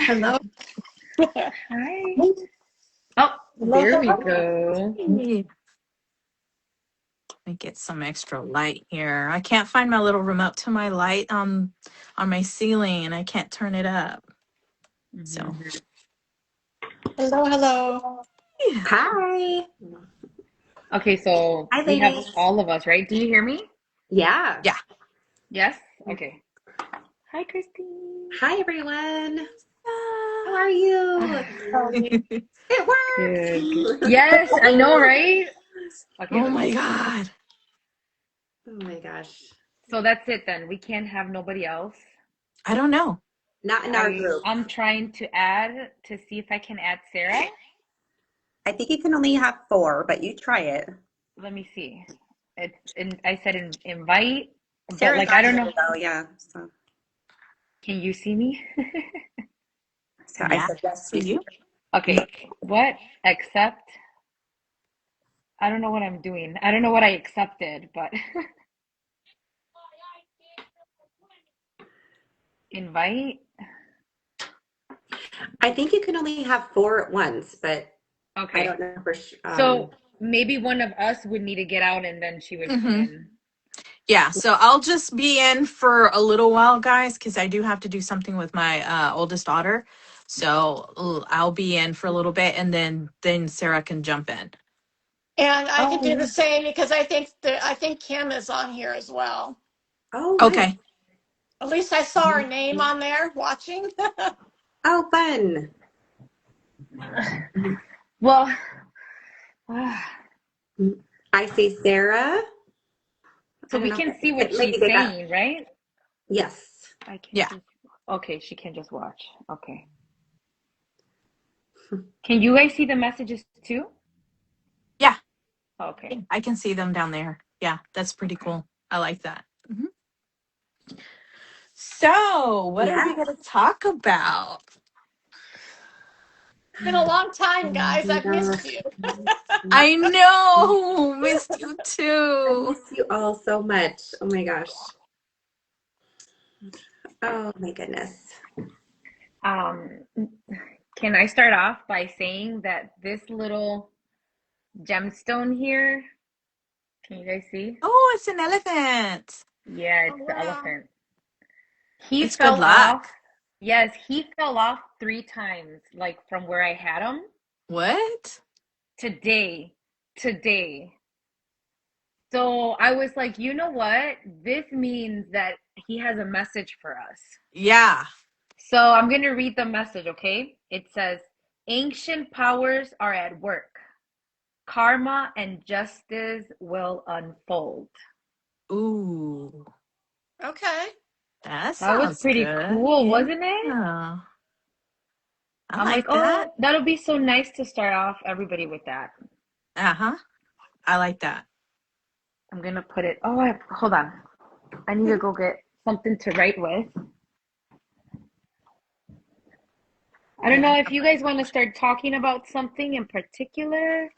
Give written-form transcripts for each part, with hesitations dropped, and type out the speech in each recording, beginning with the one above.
Hello. Hi. Oh, Hello, there we hello. go. Hey, let me get some extra light here. I can't find my little remote to my light on my ceiling, and I can't turn it up. So Mhm. Hello, hello. yeah. Hi. Okay, so Hi, we have ladies. all of us, right? Do you hear me? Yeah. Yeah. Yes? Okay. Hi, Christine. Hi, everyone. How Ah. are you? It Good, good. works. Yes, I know, right? Okay, Oh let my me. God. Oh my gosh. So that's it then. We can't have nobody else. I don't know. Not in our group. I'm trying to add to see if I can add Sarah. I think you can only have 4, but you try it. Let me see. It's I said invite, but Sarah's like I on don't there know. though, yeah. Can you see me? So I Yeah. said yes, See we see you? Okay. What? Accept. I don't know what I'm doing. I don't know what I accepted, but invite. I think you can only have 4 at once, but I Okay. don't know for sure. So maybe one of us would need to get out and then she would come Mm-hmm. in. Yeah. So I'll just be in for a little while, guys, because I do have to do something with my oldest daughter. So I'll be in for a little bit, and then Sarah can jump in. And I could Oh, do the yeah. same because I think Kim is on here as well. Oh, nice. Okay. At least I saw her name on there watching. Oh, fun. Well, I see Sarah. I so don't we know. can see what Maybe she's they got, saying, right? yes. I can Yeah. just, okay, she can just watch. Okay. Can you guys see the messages too? Yeah. Okay. I can see them down there. Yeah, that's pretty Okay. cool. I like that. So, what are we Yeah. going to talk about? It's been a long time, guys. I've missed you. I know, missed you I too. miss you all so much. Oh my gosh. Oh my goodness. Um, can I start off by saying that this little gemstone here, can you guys see? Oh, it's an elephant. Yeah, Oh, it's the wow. elephant. He It's good fell off. luck. Yes, he fell off 3 times, like from where I had him. What? Today, today. So I was like, you know what? This means that he has a message for us. Yeah. So I'm going to read the message, okay? It says, ancient powers are at work. Karma and justice will unfold. Ooh, Okay. that That was sounds pretty good. cool, wasn't it? Yeah. I I'm like, like that. oh, that'll be so nice to start off everybody with that. Uh-huh. I like that. I'm gonna put it. Oh, hold on. I need to go get something to write with. I don't Yeah. know if you guys want to start talking about something in particular.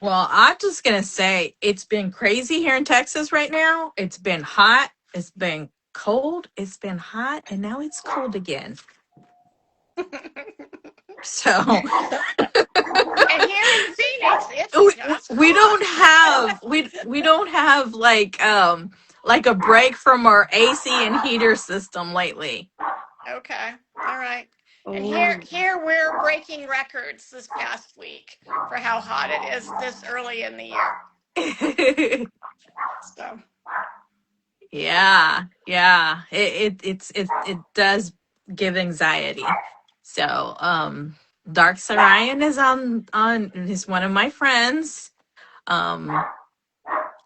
Well, I'm just going to say it's been crazy here in Texas right now. It's been hot. It's been cold. It's been hot. And now it's cold again. So And here in Phoenix, it's we, just we hot. don't have we don't have like a break from our AC and heater system lately. Okay. All right. And here Oh, here we're breaking records this past week for how hot it is this early in the year. So Yeah, yeah. It does give anxiety. So, Dark Sarian is on is one of my friends. Um,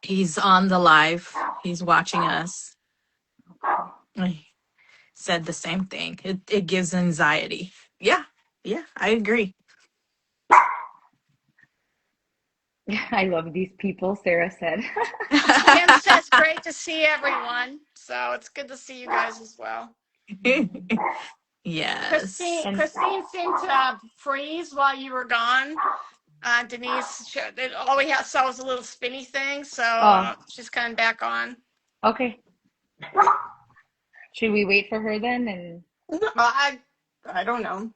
he's on the live. He's watching us. He said the same thing. It gives anxiety. Yeah, yeah, I agree. I love these people, Sarah said. Kim says great to see everyone. So it's good to see you guys as well. Yes. Christine, And Christine seemed to freeze while you were gone. Denise, all we saw was a little spinny thing, so oh, she's coming back on. okay. Should we wait for her then? And I don't know.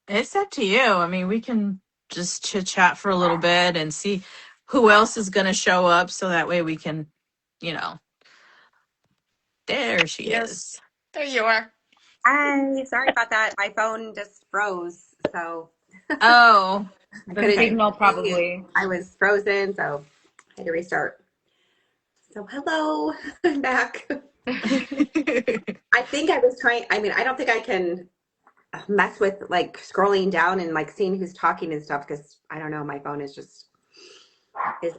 It's up to you. I mean, we can just chit chat for a little bit and see who else is going to show up so that way we can, you know, there she Yes, is. there you are. Hi, sorry about that. My phone just froze, so Oh. I the couldn't do Okay. signal anything. probably. I was frozen, so I had to restart. So hello, I'm back. I think I was trying, I mean, I don't think I can mess with like scrolling down and like seeing who's talking and stuff because I don't know, my phone is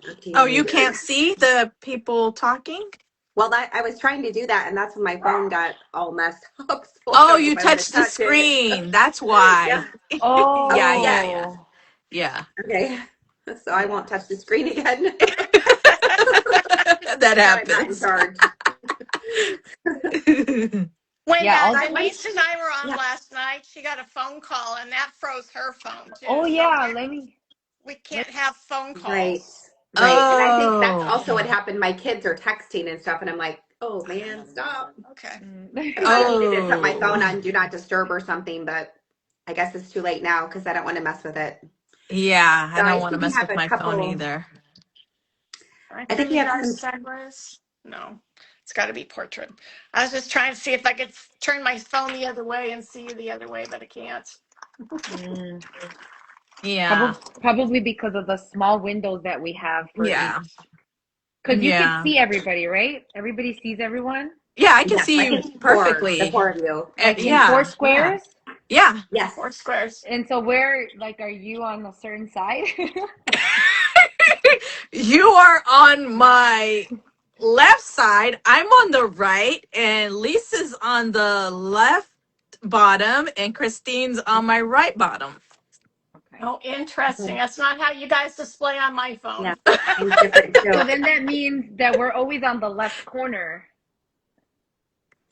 acting Oh, really you weird. can't see the people talking? Well, I was trying to do that, and that's when my phone got all messed up. So I Oh, don't know you if I want to touched the touch it. screen. That's why. Yeah. Yeah, Okay. yeah, Yes. yeah. Oh, Yeah. Okay. So I won't yeah. touch the screen again. That Now I'm not in happens. charge. When Yeah, I went. Denise and I were on Yeah. last night, she got a phone call and that froze her phone too. Oh So yeah, we let can't have phone Right. calls. Right. And I think that's Oh, also what okay. happened. My kids are texting and stuff, and I'm like, oh man, stop. Okay. I probably needed to put my Oh, phone on do not disturb or something, but I guess it's too late now because I don't want to mess with it. yeah. I So don't I want to think we mess have with a my phone couple. either. Can I I think turn we you have guys some. sideways? No, it's got to be portrait. I was just trying to see if I could turn my phone the other way and see you the other way, but I can't. mm, Yeah. probably because of the small windows that we have for Yeah. each. Because you can Yeah. see everybody, right? Everybody sees everyone, Yeah, I can Yes, see I you think four, the perfectly. four of you. like in four Yeah. Yeah. squares. Yeah. Yes. Four squares. And so where, like, are you on a certain side? You are on my left side. I'm on the right, and Lisa's on the left bottom, and Christine's on my right bottom. Okay. Oh, interesting. Okay. That's not how you guys display on my Yeah. phone. Mine's different So too. then that means that we're always on the left corner.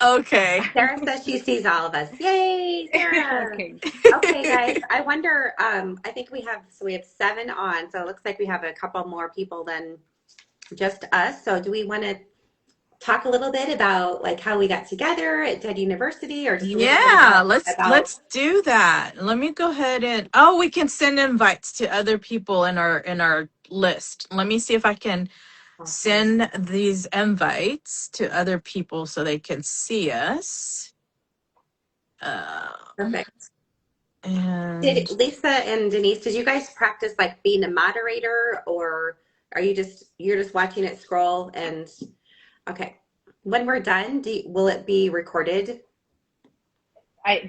Okay. Sarah says she sees all of us. Yay, Sarah. Okay. Okay, guys. I wonder, I think we have seven on, so it looks like we have a couple more people than just us. So do we want to talk a little bit about like how we got together at Dead University or just a little bit Yeah, about let's do that. Let me go ahead and oh, we can send invites to other people in our list. Let me see if I can awesome. send these invites to other people so they can see us. Perfect. Did And Lisa and Denise, did you guys practice like being a moderator or are you're just watching it scroll and okay. When we're done, will it be recorded?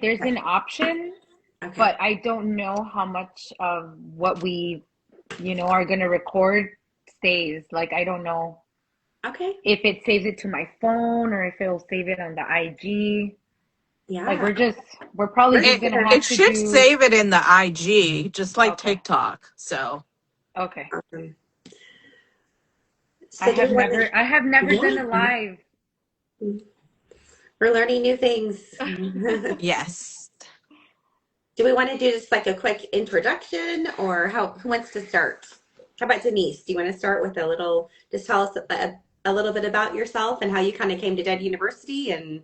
There's Okay. an option, Okay. but I don't know how much of what we, are going to record stays. Like, I don't know Okay. if it saves it to my phone or if it'll save it on the IG. Like, Yeah. we're probably We're just just going to gonna it have to should do, save it in the IG, just like okay, TikTok. So okay. so do we want to I have never done a yeah. live. We're learning new things. yes. Do we want to do just like a quick introduction or who wants to start? How about Denise? Do you want to start with just tell us a little bit about yourself and how you kind of came to Dead University and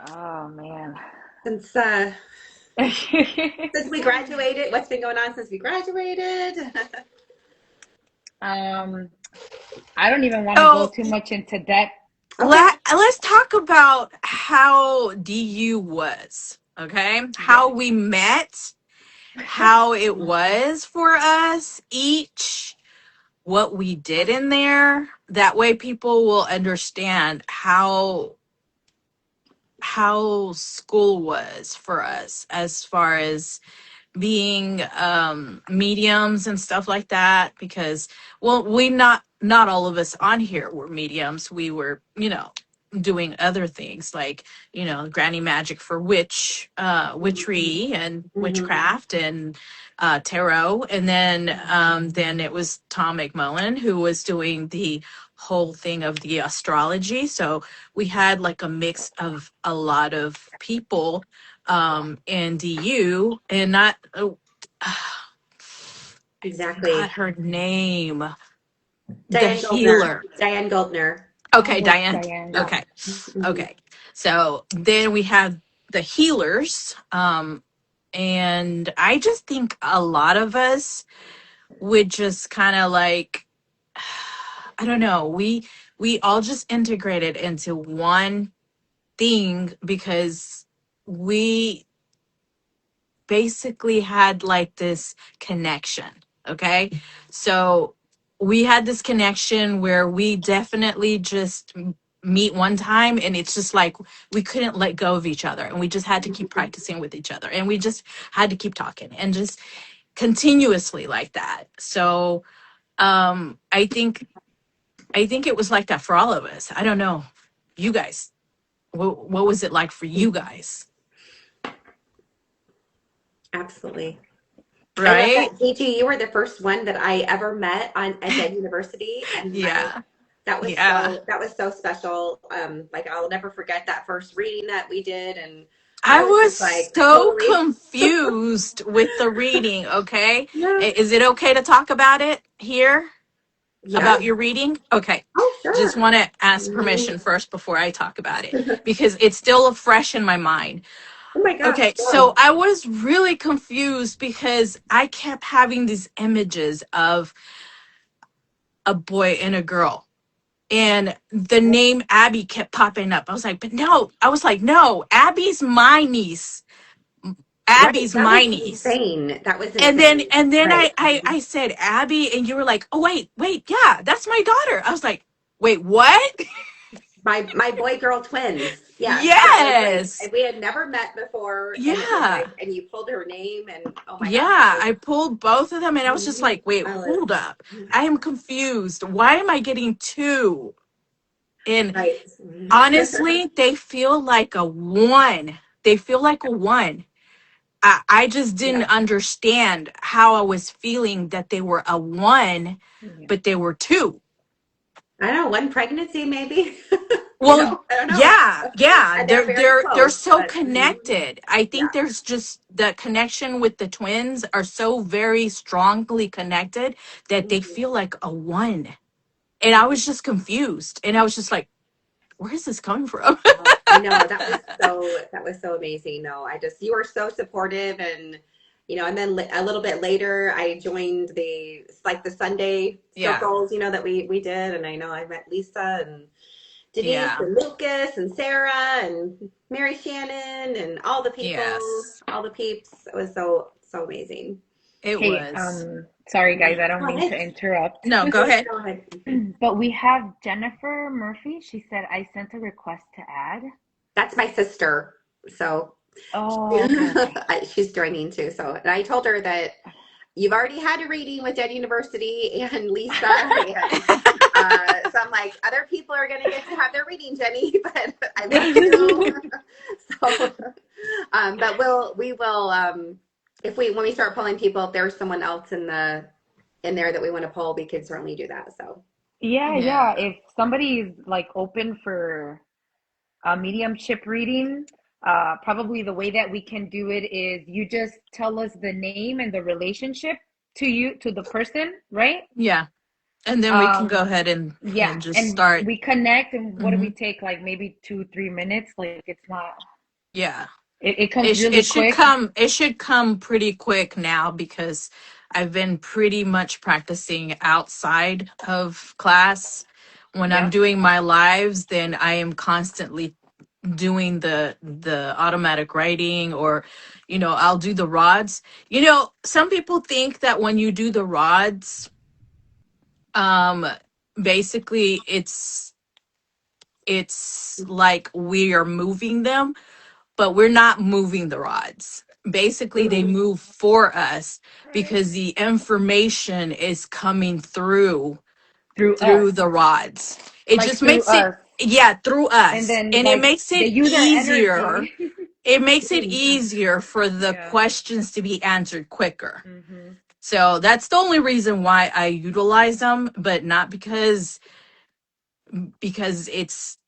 Oh, man. since uh since we graduated, what's been going on since we graduated? Um, I don't even want to go So too much into depth. Okay. let's talk about how DU was, okay? How Yes. we met, how it was for us each, what we did in there. That way people will understand how school was for us as far as being mediums and stuff like that, because well, we not all of us on here were mediums. We were, doing other things like, granny magic for witchery and Mhm. witchcraft and tarot. And then it was Tom McMullen who was doing the whole thing of the astrology. So we had like a mix of a lot of people in DU, and not I forgot Exactly. her name. The Diane Goldner. healer. Diane Goldner. Okay, With Diane. Diane. Yeah. Okay. Hmm. Okay. So then we have the healers. And I just think a lot of us would just kind of like, I don't know, we all just integrated into one thing because we basically had like this connection. Okay. So we had this connection where we definitely just meet one time, and it's just like we couldn't let go of each other, and we just had to keep practicing with each other, and we just had to keep talking and just continuously like that. So I think it was like that for all of us. I don't know, you guys, what was it like for you guys? Absolutely. I love Right. that, Gigi. You were the first one that I ever met on at Dead University, and my Yeah. that was Yeah. so special. Like I'll never forget that first reading that we did, and I I was was just like so totally, confused with the reading. Okay. yeah, Is it okay to talk about it here? yes, About your reading? Okay. oh Just sure. want to ask Mhm. permission first before I talk about it because it's still fresh in my mind. Oh my gosh, Okay. yeah, So I was really confused because I kept having these images of a boy and a girl. And the name Abby kept popping up. I was like, but no. I was like, no, Abby's my niece. right. Abby's That was my niece. insane. That was And then insane. and then Right. I said Abby, and you were like, oh wait, yeah, that's my daughter. I was like, wait, what? My boy girl twins. Yes, that was like Yes. we had never met before, and it was like, Yeah. and you pulled her name, and oh my gosh, Yeah. I pulled both of them, and I was just like, wait, I was hold up. I am confused. Why am I getting two? And right. honestly, they feel like a one. They feel like a one. I just didn't Yeah, understand how I was feeling that they were a one, Yeah. but they were two. I don't know, one pregnancy maybe. Well, I don't know. yeah, And they're they're very they're they're close, so but connected. I yeah. think there's just the connection with the twins are so very strongly connected that they Mhm. feel like a one. And I was just confused, and I was just like, where is this coming from? I know that was so amazing. No, I just you were so supportive, and and then a little bit later I joined the like the Sunday Yeah, circles, that we did, and I know I met Lisa and Denise yeah, and Lucas and Sarah and Mary Shannon and yes, all the peeps. It was so amazing. it Hey, was. sorry guys, Yeah. I don't Go mean to ahead. interrupt. No, go ahead. Go ahead. But we have Jennifer Murphy. She said I sent a request to add. That's my sister. So Oh, okay, okay. she's joining too. So, and I told her that you've already had a reading with Dead University and Lisa, and so I'm like, other people are going to get to have their reading, Jenny, but I love you. So, but we will, if when we start pulling people, if there's someone else in there that we want to pull, we can certainly do that. So, Yeah, yeah. Yeah, If somebody's like open for a mediumship reading, probably the way that we can do it is you just tell us the name and the relationship to the person, right? yeah. And then we can go Um, ahead and yeah, just and start. we connect, and what do Hmm. we take? Like maybe 2, 3 minutes. Like it's not. Yeah. It comes It really should quick. come pretty quick now because I've been pretty much practicing outside of class. When I'm Yep. doing my lives, then I am constantly doing the automatic writing, or I'll do the rods. Some people think that when you do the rods, um basically it's like we are moving them, but we're not moving the rods. Basically, they mhm. move for us because the information is coming Through us, through the rods. It like just through makes it, us, yeah, through and us. then And it like makes they it use our easier. energy. It makes it Mm, easier for the Yeah. questions to be answered quicker. Hmm. So that's the only reason why I utilize them, but not because it's,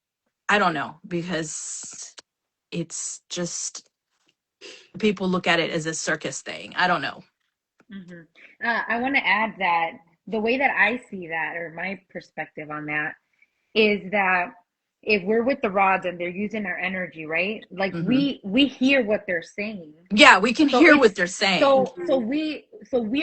I don't know, because it's just people look at it as a circus thing. I don't know. Hmm. I want to add that the way that I see that, or my perspective on that, is that if we're with the rods and they're using our energy, right? Like Hmm. we hear what they're saying. Yeah, we can So hear it's what they're saying. so Mhm. we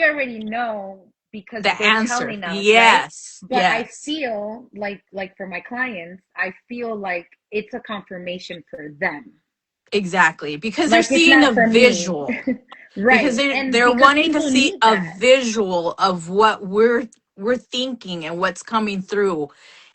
already know because The they're answer. telling us, right? Yes, But I yes, feel like for my clients, I feel like it's a confirmation for them. exactly. Because they're Like it's seeing a not for me. visual. Because Right. And they're because wanting to people see need a that. visual of what we're thinking and what's coming through.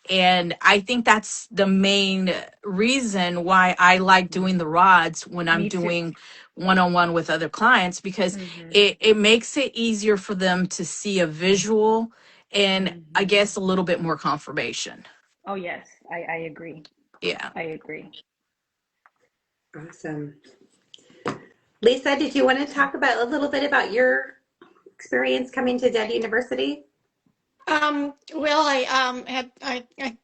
And I think that's the main reason why I like doing the rods when I'm Me too. doing one-on-one with other clients, because Hmm. it makes it easier for them to see a visual and I Mhm. guess a little bit more confirmation. Oh yes, I agree. Yeah. I agree. Awesome. Lisa, did you want to talk about a little bit about your experience coming to Dead University? Well, I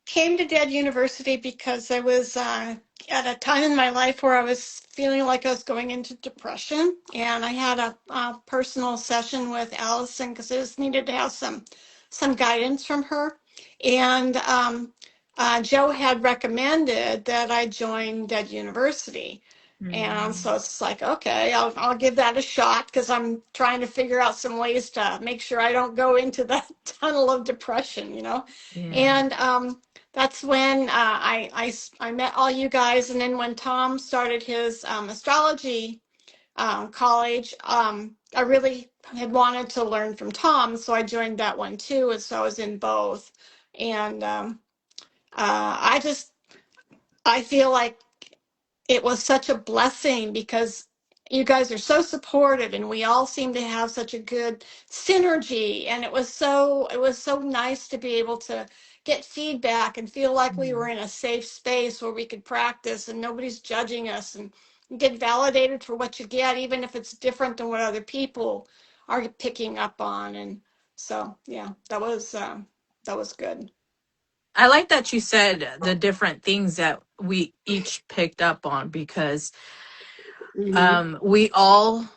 came to Dead University because I was at a time in my life where I was feeling like I was going into depression, and I had a personal session with Allison because I just needed to have some guidance from her. And Joe had recommended that I join Dead University. And Mm. so it's like, okay, I'll give that a shot because I'm trying to figure out some ways to make sure I don't go into that tunnel of depression, you know. Yeah. And that's when I met all you guys. And then when Tom started his astrology college, I really had wanted to learn from Tom. So I joined that one too. And so I was in both. And I just, I feel like it was such a blessing because you guys are so supportive and we all seem to have such a good synergy, and it was so nice to be able to get feedback and feel like we were in a safe space where we could practice and nobody's judging us, and you get validated for what you get even if it's different than what other people are picking up on. And so yeah, that was good. I like that you said the different things that we each picked up on, because Hmm. we all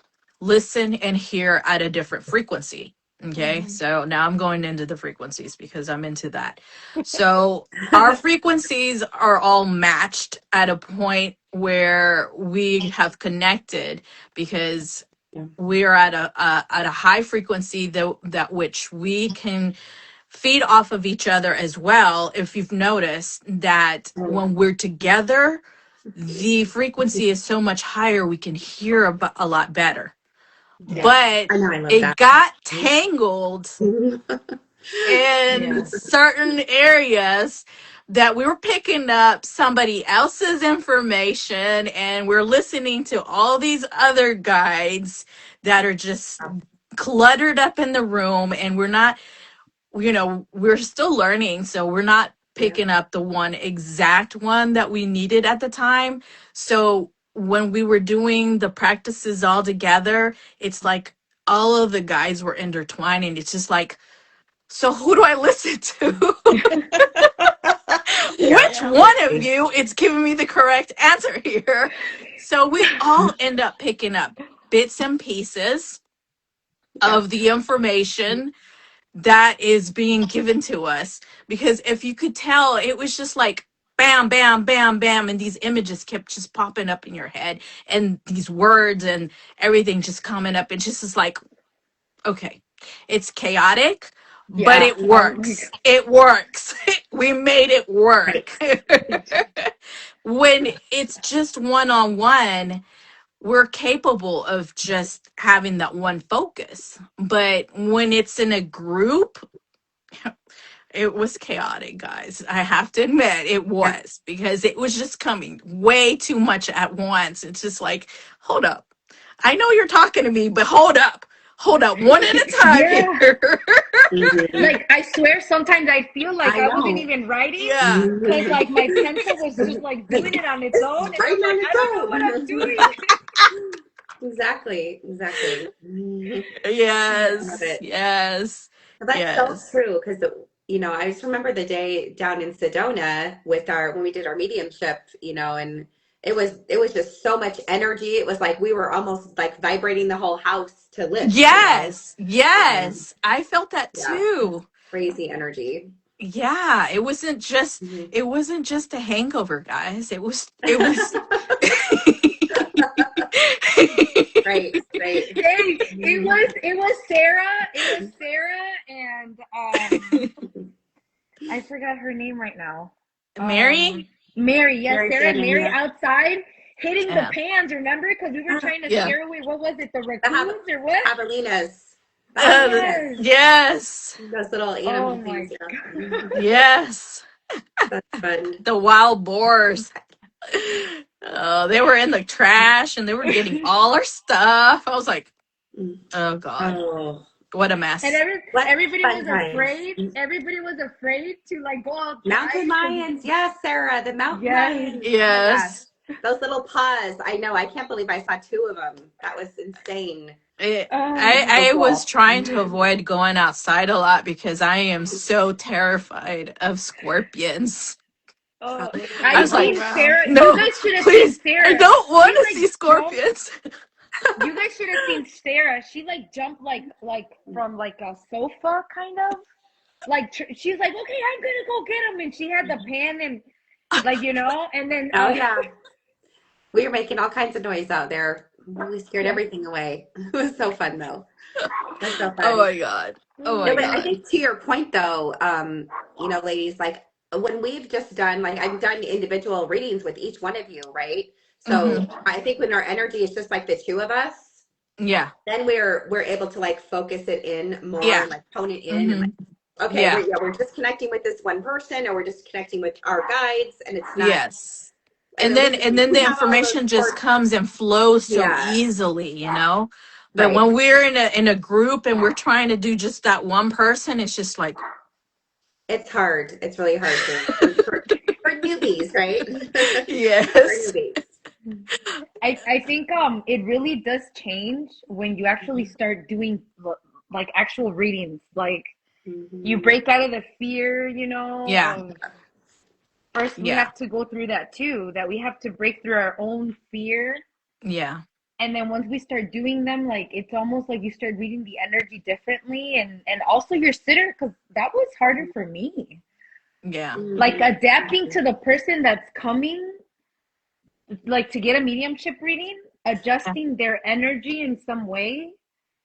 listen and hear at a different frequency. Okay, Mhm. so now I'm going into the frequencies because I'm into that. So our frequencies are all matched at a point where we have connected, because Yeah. we are at a high frequency that which we can feed off of each other as well. If you've noticed that Oh, yeah. when we're together, the frequency is so much higher, we can hear a lot better. Yeah. But I know I love it that. got tangled Mhm. in Yes. certain areas that we were picking up somebody else's information, and we're listening to all these other guides that are just cluttered up in the room, and we're still learning, so we're not Yeah. picking up the one exact one that we needed at the time. So when we were doing the practices all together, it's like all of the guides were intertwining. It's just like, so who do I listen to? Yeah. Which Yeah. one of you is giving me the correct answer here? So we all end up picking up bits and pieces Yeah. of the information that is being given to us, because if you could tell, it was just like bam bam bam bam, and these images kept just popping up in your head, and these words and everything just coming up, and just is like, okay, it's chaotic, but Yeah. it Oh my works, it works. We made it Right. work. When it's just one-on-one, we're capable of just having that one focus, but when it's in a group, it was chaotic, guys. I have to admit, it Yeah. was, because it was just coming way too much at once. It's just like, hold up. I know you're talking to me, but hold up. Hold up. One at a time Yeah. here. Mhm. Like I swear sometimes I feel like I I wasn't know. even writing Yeah. because Mhm. like my pencil was just like doing it on its own, It's and I'm writing like, on I don't know what I'm its doing. own. Exactly. Exactly. Mhm. I love Yes. it. Yes. Well, that's so Yes. true because I just remember the day down in Sedona with our when we did our mediumship, and it was just so much energy. It was like we were almost like vibrating the whole house to lift. Yes. Um, Yes. I felt that yeah, too. crazy energy. Yeah, it wasn't just Mhm. a hangover, guys. It was Right, right. Hey, Mhm. it was Sarah. It was Sarah and I forgot her name right now. Mary? Mary. Yes, Very Sarah and Shannon, Mary yeah. outside hitting the Yeah. pans. Remember? Because we were Ah, trying to Yeah. scare away. What was it? The The raccoons or what? javelinas. The Uh, javelinas. Yes. yes. Those little Oh animal my things, yeah. God. Mhm. Yes. That's fun. The wild boars. Oh, they were in the trash and they were getting all our stuff. I was like, Mm. oh God, Oh, what a And mess. what everybody fun was times. afraid. Everybody was afraid to like go Mountain outside because lions. Yes, Sarah, the mountain yes. lions. Oh my gosh. Yes. Those little paws. I know. I can't believe I saw two of them. That was insane. So I was cool. trying to avoid going outside a lot because I am so terrified of scorpions. Oh, I I was Oh, like, seen wow. Sarah. You no, guys should have seen please, I Sarah. don't want She to like see jumped. scorpions. You guys should have seen Sarah. She like jumped like from like a sofa kind of. Like she's like, okay, I'm gonna go get him, and she had the pan and like and then Oh, yeah. We were making all kinds of noise out there. We scared yeah. everything away. It was so fun, though. That's so Oh fun. my God. Oh No, my but I God. think to your point though, ladies, like when we've just done, like I've done individual readings with each one of you, right? So Hmm. I think when our energy is just like the two of us, Yeah. then we're able to like focus it in more Yeah. and like hone it in and Hmm. like, okay, Yeah. we're just connecting with this one person or we're just connecting with our guides and it's not, Yes. and And then then we the have all those information just core, comes and flows so yeah, easily, you know? But right. when we're in a group and we're trying to do just that one person, it's just like It's hard. It's really hard for newbies, right? For yes. newbies. I think it really does change when you actually start doing like actual readings. Like you Mhm. break out of the fear, Yeah. of first we Yeah. have to go through that too, that we have to break through our own fear. Yeah. And then once we start doing them, like it's almost like you start reading the energy differently and also your sitter, because that was harder for me. Yeah. Like Mhm. adapting to the person that's coming, like to get a mediumship reading, adjusting their energy in some way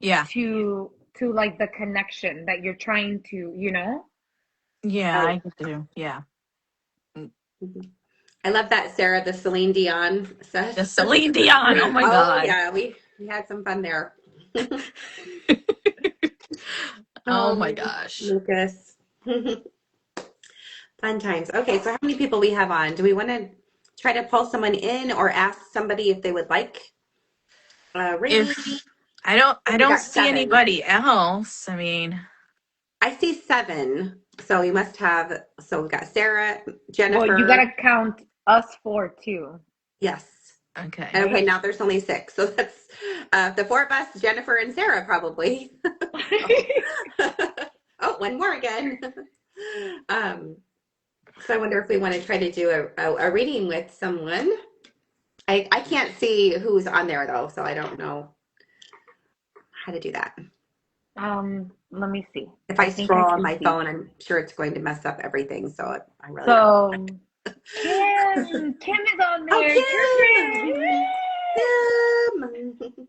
Yeah. to like the connection that you're trying to, Yeah, Oh, I do. Yeah. mhm. I love that, Sarah, the Celine Dion The set. Celine Dion. Oh my Oh God. yeah, we had some fun there. Oh my Oh, gosh. Lucas. Fun times. Okay, so how many people we have on? Do we want to try to pull someone in or ask somebody if they would like a reading? If I We don't got see seven. anybody else. I mean, I see seven. So we must have, so we've got Sarah, well, you Jennifer. gotta count us four too, Yes. okay. And okay, right? now there's only six. So that's the four of us, Jennifer and Sarah, probably. Oh, one more again. Um, so I wonder if we want to try to do a reading with someone. I can't see who's on there though, so I don't know how to do that. Let me see. If I I think I scroll on can my see. phone, I'm sure it's going to mess up everything. So I really don't. So Kim is on Oh, there. Kirsten! Kim! Kim!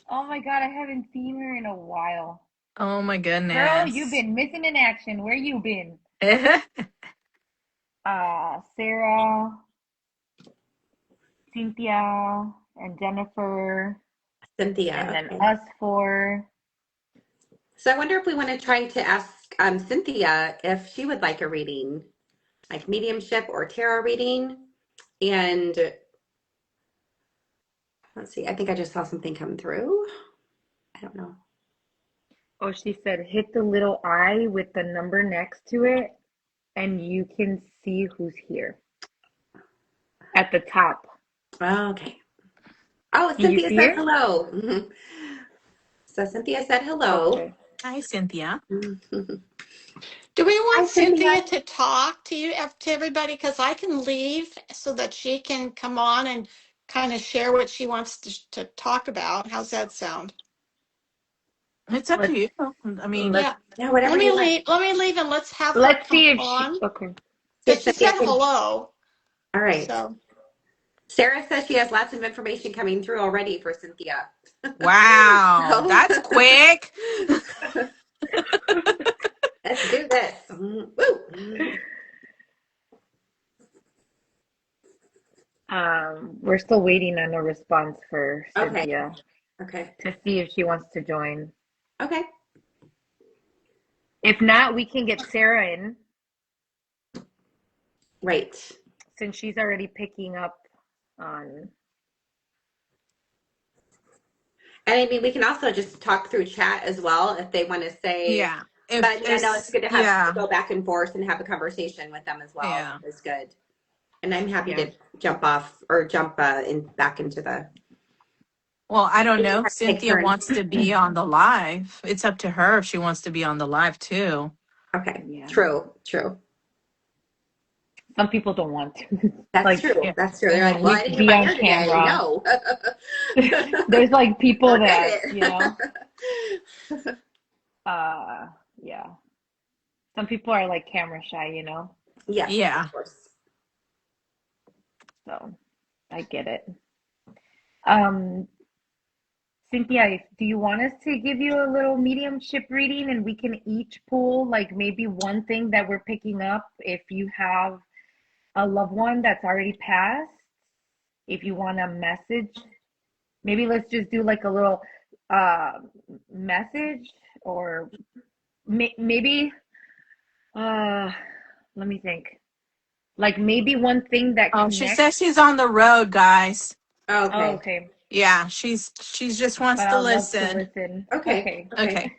Oh my God, I haven't seen her in a while. Oh my Girl, you've goodness. been missing in action. Where you been? Sarah, Cynthia, and Jennifer, and Cynthia. then Okay. us four. So I wonder if we want to try to ask Cynthia if she would like a reading, like mediumship or tarot reading. And let's see, I think I just saw something come through. I don't know. Oh, she said hit the little eye with the number next to it, and you can see who's here at the top. Okay. Oh, Can you Cynthia see said her? hello. So Cynthia said hello. Okay. Hi, Cynthia. Do we want Hi, Cynthia. Cynthia to talk to you, to everybody? Because I can leave so that she can come on and kind of share what she wants to talk about. How's that sound? It's up to Let's you. I mean, let's Yeah. Yeah, whatever Let me you want. leave. Let me leave and let's have her Let's come see if she. on. Okay. See Because if she Cynthia said can. hello. All right. So Sarah says she has lots of information coming through already for Cynthia. Wow, So that's quick. let's do this. Woo. We're still waiting on a response for Okay. Cynthia Okay. to see if she wants to join. Okay. If not, we can get Sarah in Right. since she's already picking up on. And I mean, we can also just talk through chat as well if they want to say, Yeah. but I If mean, I know it's it's good to have to yeah, go back and forth and have a conversation with them as well. yeah. Is good. And I'm happy Yeah. to jump off or jump in back into the. Well, I don't know. Take Cynthia turns. wants to be on the live. It's up to her if she wants to be on the live too. Okay. Yeah. True. True. Some people don't want to. That's Like, true. Yeah. That's true. They're like, well, I didn't get be my on hair today. camera. No. There's like people Forget that, it. yeah. Some people are like camera shy, Yes, Yeah. of course. so I get it. Um, Cynthia, do you want us to give you a little mediumship reading and we can each pull like maybe one thing that we're picking up if you have a loved one that's already passed? If you want a message, maybe let's just do like a little uh message or maybe let me think. Like maybe one thing that Oh, she connects. says she's on the road, guys. Oh, Okay. okay. Yeah, she's just wants But to I'd love to listen. listen. Okay. Okay. Okay. Okay,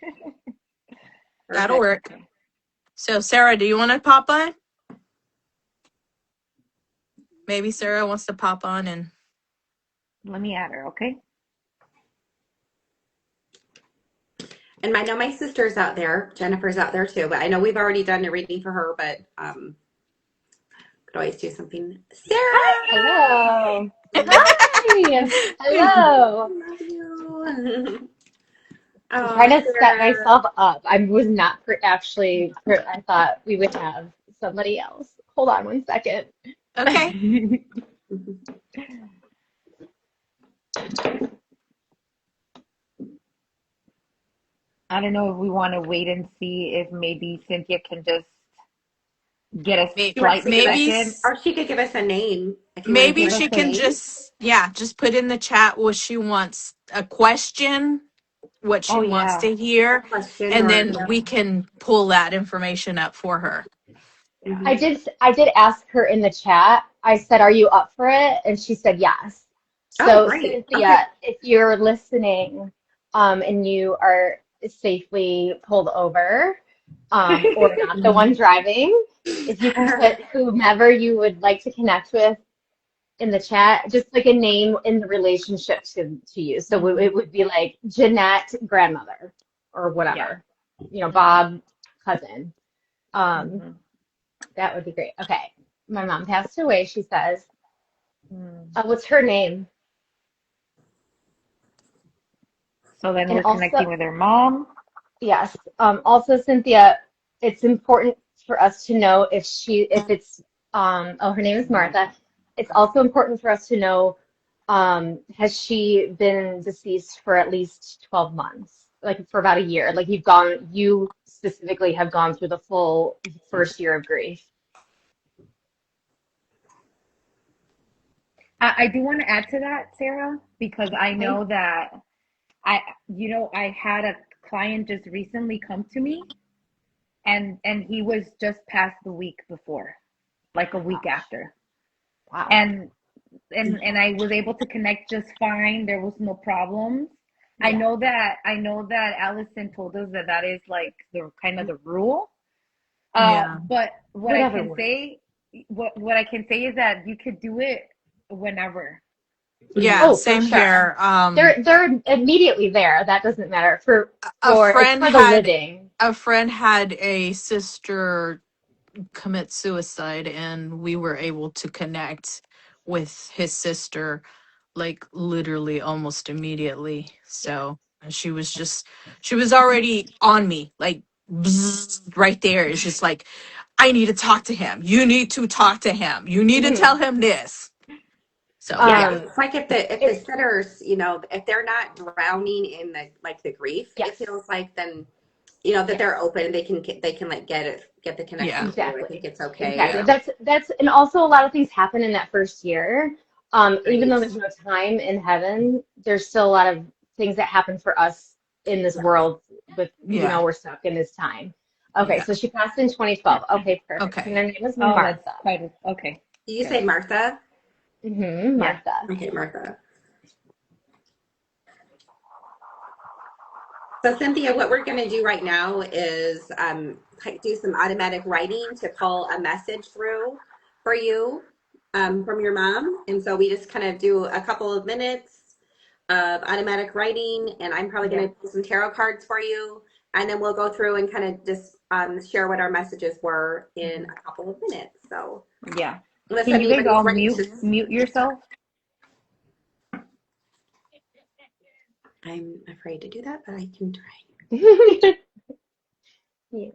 that'll Perfect. work. Okay. So, Sarah, do you want to pop on? Maybe Sarah wants to pop on and Let me add her, okay? And I know my sister's out there. Jennifer's out there too. But I know we've already done a reading for her, but could always do something. Sarah! Hello. Hi. Hello. Love you. I'm trying Oh, to set Sarah. myself up. I was not I thought we would have somebody else. Hold on one second. okay. I don't know if we want to wait and see if maybe Cynthia can just get a She wants slight to give us, Maybe second. or she could give us a name if you want to maybe give Give us us she a a can name. just put in the chat what she wants, a question, what she oh wants yeah. to A hear, question and or, then yeah. we can pull that information up for her. Yeah. I did ask her in the chat. I said, "Are you up for it?" And she said yes. Oh, So great. Okay. Cynthia, if you're listening, and you are safely pulled over, or not the one driving, if you can put whomever you would like to connect with in the chat, just like a name in the relationship to you. So it would be like Jeanette, grandmother, or Yeah. whatever, Bob, cousin. Um, hmm that would be great. Okay. My mom passed away, she says. Mm. What's her name? So then And we're connecting also, with her mom. yes, also Cynthia, it's important for us to know if it's, oh, her name is Martha. It's also important for us to know, has she been deceased for at least 12 months, like for about a year? Like you specifically have gone through the full first year of grief. I do want to add to that, Sarah, because I Okay. know that I had a client just recently come to me and he was just past the week before, like a week Gosh. after. Wow. And and I was able to connect just fine. There was no problems. Yeah. I know that Allison told us that that is like the kind of the rule. Yeah. But what I Whatever can works. say, what I can say is that you could do it whenever. Yeah, Oh, for same sure. here. They're immediately there. That doesn't matter. A It's friend for the had living. a friend had a sister commit suicide, and we were able to connect with his sister like literally almost immediately. Yeah. So and she was already on me, like bzzz, right there is just like, I need to talk to him. You need to talk to him. You need to tell Mhm. him this. So Yeah, yeah, Um, it's like if the it, sitters, if they're not drowning in the grief, it yes, feels like then that they're yes. open, they can like get the connection yeah, to you. I think Exactly. it's okay. Exactly. yeah, That's and also a lot of things happen in that first year. Even though Right. there's no time in heaven, there's still a lot of things that happen for us in this Yes. world with, yeah, we're stuck in this time. Okay, yeah. so she passed in 2012. Okay, perfect. And Okay. her name was Oh, that's Martha. quite okay. Do you Good. say Martha? Yeah. Martha. Okay, Martha. So Cynthia, what we're going to do right now is do some automatic writing to pull a message through for you from your mom. And so we just kind of do a couple of minutes of automatic writing, and I'm probably Yeah. going to pull some tarot cards for you, and then we'll go through and kind of just share what our messages were in Mhm. a couple of minutes. So Yeah. unless Can you guys anybody's all ready mute to, mute yourself? I'm afraid to do that, but I can try. Yeah.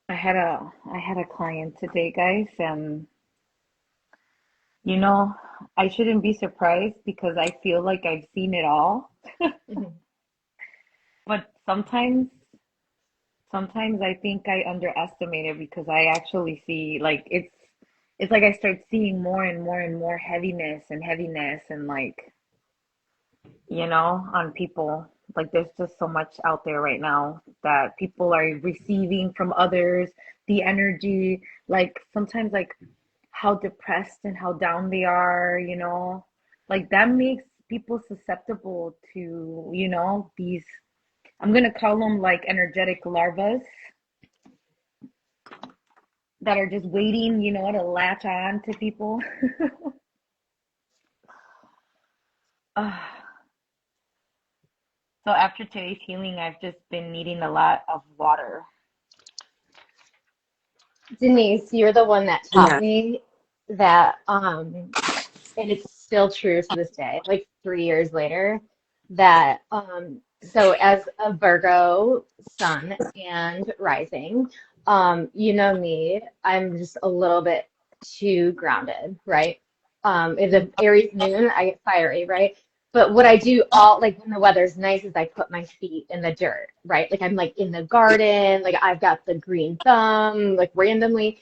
I had a client today, guys, and you know, I shouldn't be surprised because I feel like I've seen it all. Mhm. But sometimes I think I underestimate it because I actually see like it's like I start seeing more and more and more heaviness and like, on people. Like there's just so much out there right now that people are receiving from others, the energy, like sometimes like how depressed and how down they are. Like that makes people susceptible to, these I'm gonna call them like energetic larvas that are just waiting, to latch on to people. Uh, so after today's healing, I've just been needing a lot of water. Denise, you're the one that taught Yeah. me that, and it's still true to this day, like 3 years later, that so as a Virgo sun and rising, you know me, I'm just a little bit too grounded, right? If the Aries moon, I get fiery, right? But what I do all like when the weather's nice is I put my feet in the dirt, right? Like I'm like in the garden, like I've got the green thumb, like randomly.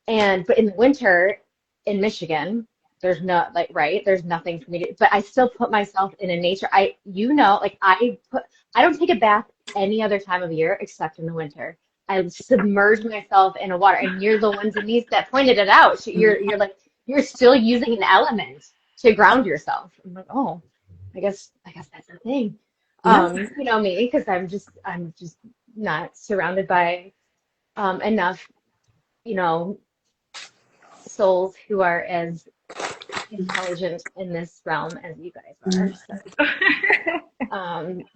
And but in the winter in Michigan, there's not like right, there's nothing for me to, but I still put myself in a nature. Like I don't take a bath any other time of year except in the winter. I submerge myself in a water, and you're the one, Denise, that pointed it out. You're like you're still using an element to ground yourself. I'm like, oh, I guess that's the thing. Yeah. You know me, because I'm just not surrounded by enough, you know, souls who are as intelligent in this realm as you guys are. Mhm. So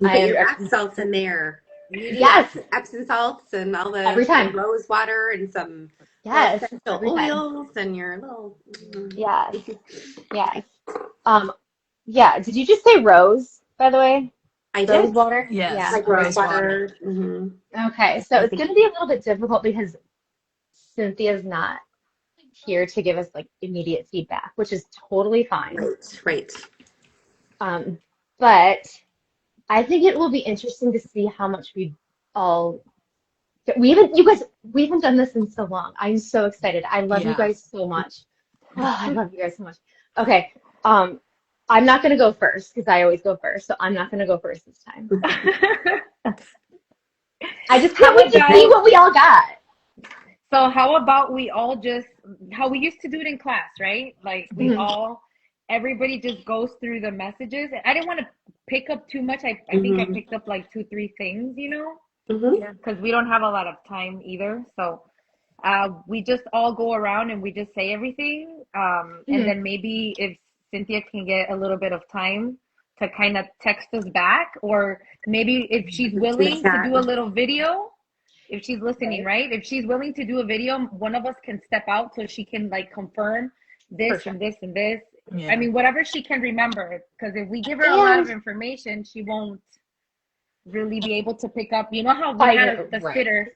You I put am your bath salts in there. You do yes, Epsom salts and all every the time. rose water and some little Yes, essential every time. oils and your little. Yes, yes. Um, yeah. Did you just say rose, by the way? I Rose did. water? Yeah. Yes, Like rose Okay. rose water. water. Hmm. Okay. So it's going to be a little bit difficult because Cynthia's not here to give us like immediate feedback, which is totally fine. Right, right. Um, but I think it will be interesting to see how much all we haven't done this in so long. I'm so excited. I love you Yeah. guys so much. Oh, I love you guys so much. Okay. I'm not gonna go first because I always go first, so I'm not gonna go first this time. I just can't How wait to see about what we all got. So how about we all just how we used to do it in class, right? Like Mhm. everybody just goes through the messages. I didn't want to pick up too much. I think I Hmm. picked up like two, three things, Hmm. Yeah. because we don't have a lot of time either. So we just all go around and we just say everything. And Mhm. then maybe if Cynthia can get a little bit of time to kind of text us back, or maybe if she's In the willing to chat. do a little video, if she's listening, Okay, right? If she's willing to do a video, one of us can step out so she can like confirm for this sure. and this and this. I Yeah. mean, whatever she can remember, because if we give her a lot of And information, she won't really be able to pick up. You know how we I had know, the right. sitter,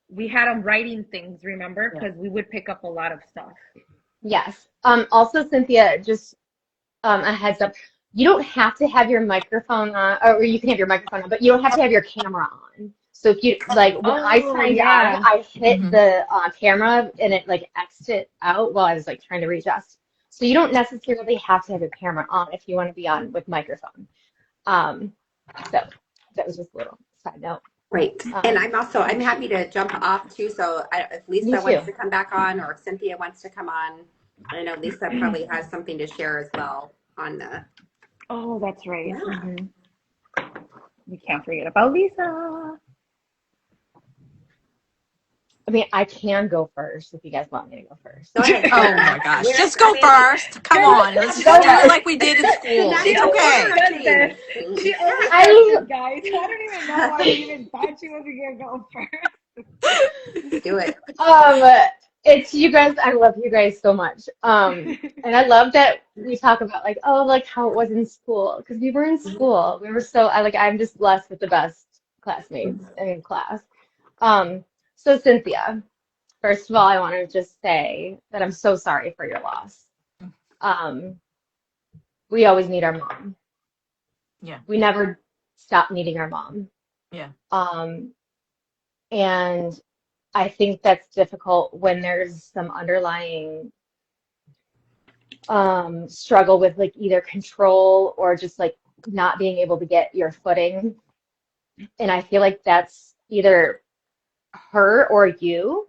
we had them writing things, remember? Yeah. Because we would pick up a lot of stuff. Yes. Also, Cynthia, just a heads up. You don't have to have your microphone on, or you can have your microphone on, but you don't have to have your camera on. So if you like, when I Oh, signed on, yeah. I hit Hmm. the camera and it like exited out while I was like trying to readjust. So you don't necessarily have to have your camera on if you want to be on with microphone. Um, so that was just a little side note. Right. And Um, I'm happy to jump off too. So if Me Lisa wants too. to come back on or if Cynthia wants to come on, I know Lisa probably has something to share as well on the, Oh, that's right. yeah. We can't forget about Lisa. I mean, I can go first if you guys want me to go first. Go ahead, Oh my Sarah. gosh. We're, Just I go mean, first. Come Good. on. Let's Go just do it first. like we did in school. tonight She It's is always okay. does this. order She routine. always does I this, guys. I don't even know why we even thought she was gonna go first. Let's do it. Um, it's you guys. I love you guys so much. And I love that we talk about like, oh, like how it was in school because we were in school. We were so I'm just blessed with the best classmates in class. So Cynthia, first of all, I want to just say that I'm so sorry for your loss. Um, we always need our mom. Yeah. We never stop needing our mom. Yeah. Um, and I think that's difficult when there's some underlying struggle with like either control or just like not being able to get your footing. And I feel like that's either her or you.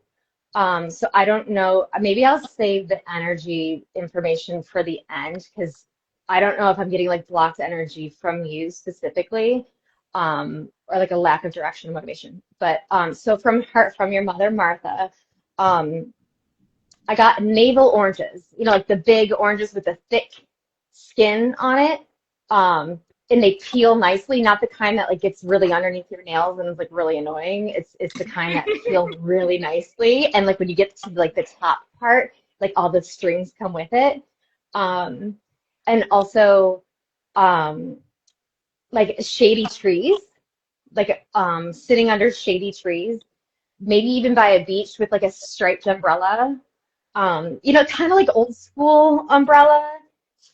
So I don't know. Maybe I'll save the energy information for the end because I don't know if I'm getting like blocked energy from you specifically, or like a lack of direction and motivation. But so from your mother, Martha, um, I got navel oranges, you know, like the big oranges with the thick skin on it. and they peel nicely, not the kind that like gets really underneath your nails and is like really annoying. It's the kind that peel really nicely. And like when you get to like the top part, like all the strings come with it. Um, and also um like shady trees, like sitting under shady trees, maybe even by a beach with like a striped umbrella. Kind of like old school umbrella,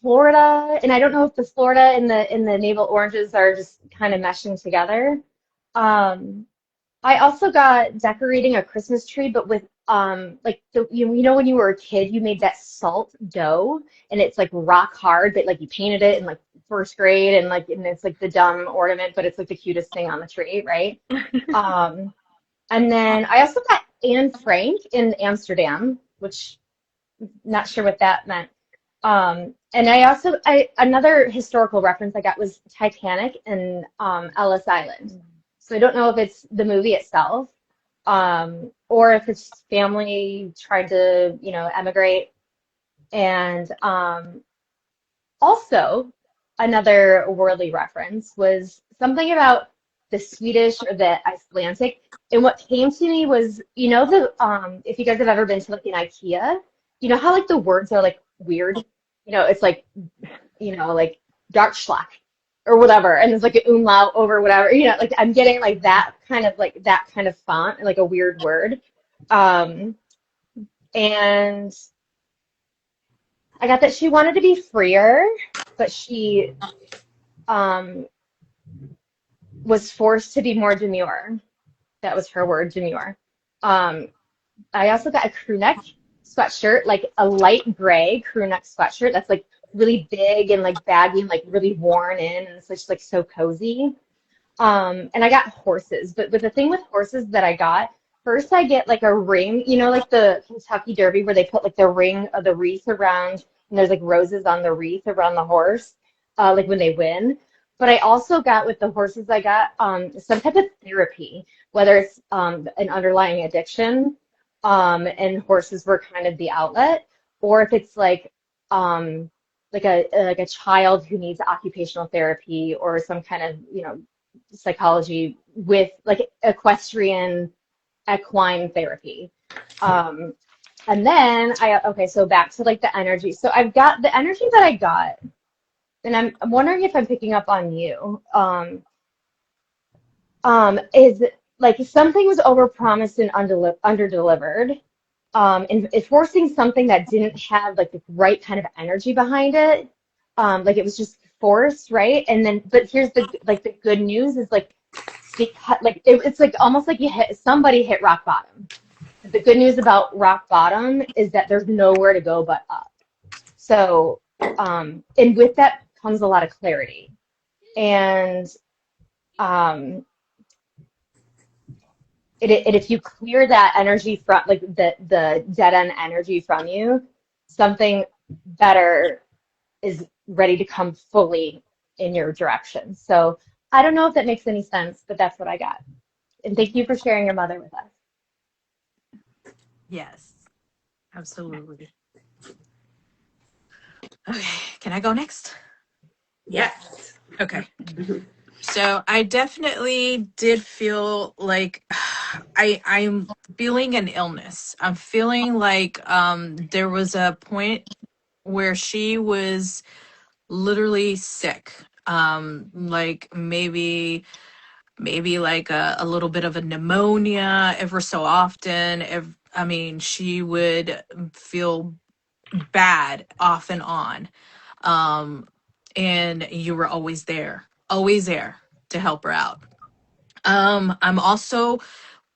Florida. And I don't know if the Florida and the navel oranges are just kind of meshing together. Um, I also got decorating a Christmas tree, but with like when you were a kid, you made that salt dough and it's like rock hard, but like you painted it in like first grade and it's like the dumb ornament, but it's like the cutest thing on the tree, right? Um, and then I also got Anne Frank in Amsterdam, which not sure what that meant. And I another historical reference I got was Titanic and Ellis Island. So I don't know if it's the movie itself, or if it's family trying to, emigrate. And also another worldly reference was something about the Swedish or the Icelandic. And what came to me was, the if you guys have ever been to like an IKEA, you know how like the words are like weird? It's like, like Dartschlag or whatever, and there's like an umlaut over whatever, like I'm getting like that kind of font, like a weird word. Um, and I got that she wanted to be freer, but she um, was forced to be more demure. That was her word, demure. Um, I also got a crew neck sweatshirt, like a light gray crew neck sweatshirt that's like really big and like baggy and like really worn in, and it's just like so cozy. And I got horses, but the thing with horses that I got, first I get like a ring, like the Kentucky Derby where they put like the ring of the wreath around, and there's like roses on the wreath around the horse, like when they win. But I also got with the horses, I got some type of therapy, whether it's an underlying addiction, and horses were kind of the outlet, or if it's like a child who needs occupational therapy or some kind of, psychology with like equestrian equine therapy. Um, and then okay, so back to like the energy. So I've got the energy that I got, and I'm wondering if I'm picking up on you. Is like something was overpromised and underdelivered, and forcing something that didn't have like the right kind of energy behind it. Like it was just forced, right? And then, but here's the good news is like because like it's like almost like somebody hit rock bottom. The good news about rock bottom is that there's nowhere to go but up. So, and with that comes a lot of clarity. And um, and if you clear that energy from like the dead end energy from you, something better is ready to come fully in your direction. So I don't know if that makes any sense, but that's what I got. And thank you for sharing your mother with us. Yes, absolutely. Okay, can I go next? Yes. Okay. So I definitely did feel like I'm feeling an illness. I'm feeling like there was a point where she was literally sick. Like maybe like a little bit of a pneumonia ever so often. I mean, she would feel bad off and on. Um, and you were always there to help her out. I'm also,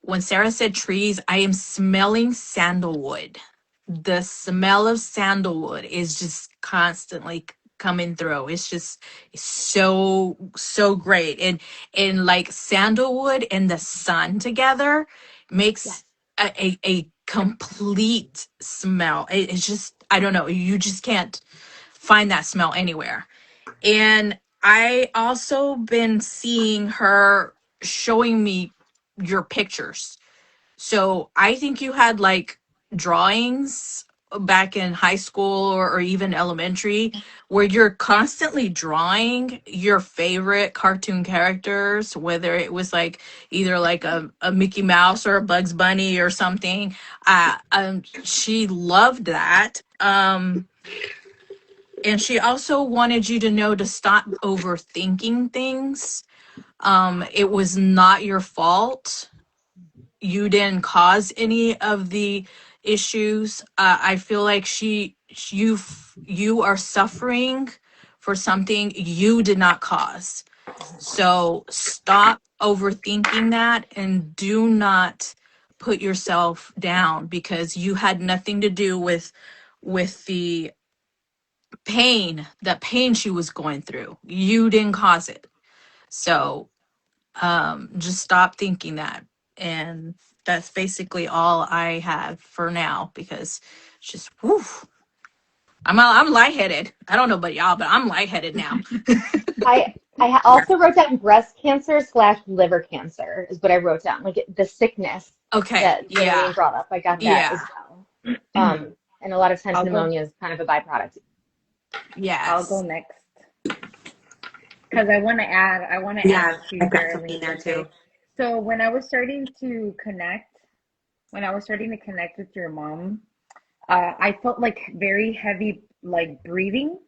when Sarah said trees, I am smelling sandalwood. The smell of sandalwood is just constantly coming through. It's so great. And like sandalwood and the sun together makes Yes. a complete smell. It's just, I don't know, you just can't find that smell anywhere. And I also been seeing her showing me your pictures. So I think you had like drawings back in high school or even elementary, where you're constantly drawing your favorite cartoon characters, whether it was like either like a Mickey Mouse or a Bugs Bunny or something. She loved that. And she also wanted you to know to stop overthinking things. It was not your fault. You didn't cause any of the issues. I feel like you are suffering for something you did not cause. So stop overthinking that and do not put yourself down because you had nothing to do with the pain she was going through. You didn't cause it. So just stop thinking that. And that's basically all I have for now because it's just whew, I'm lightheaded. I don't know about y'all, but I'm lightheaded now. I also wrote down breast cancer / liver cancer is what I wrote down. Like the sickness Okay. that Yeah. Geraldine brought up. I got that as Yeah. well. And a lot of times I'll go. pneumonia is kind of a byproduct. I'll go Yes. next because I want to add. I want to Yeah, add to I've got something Geraldine. there too. Okay, so when I was starting to connect, with your mom, I felt like very heavy, like breathing.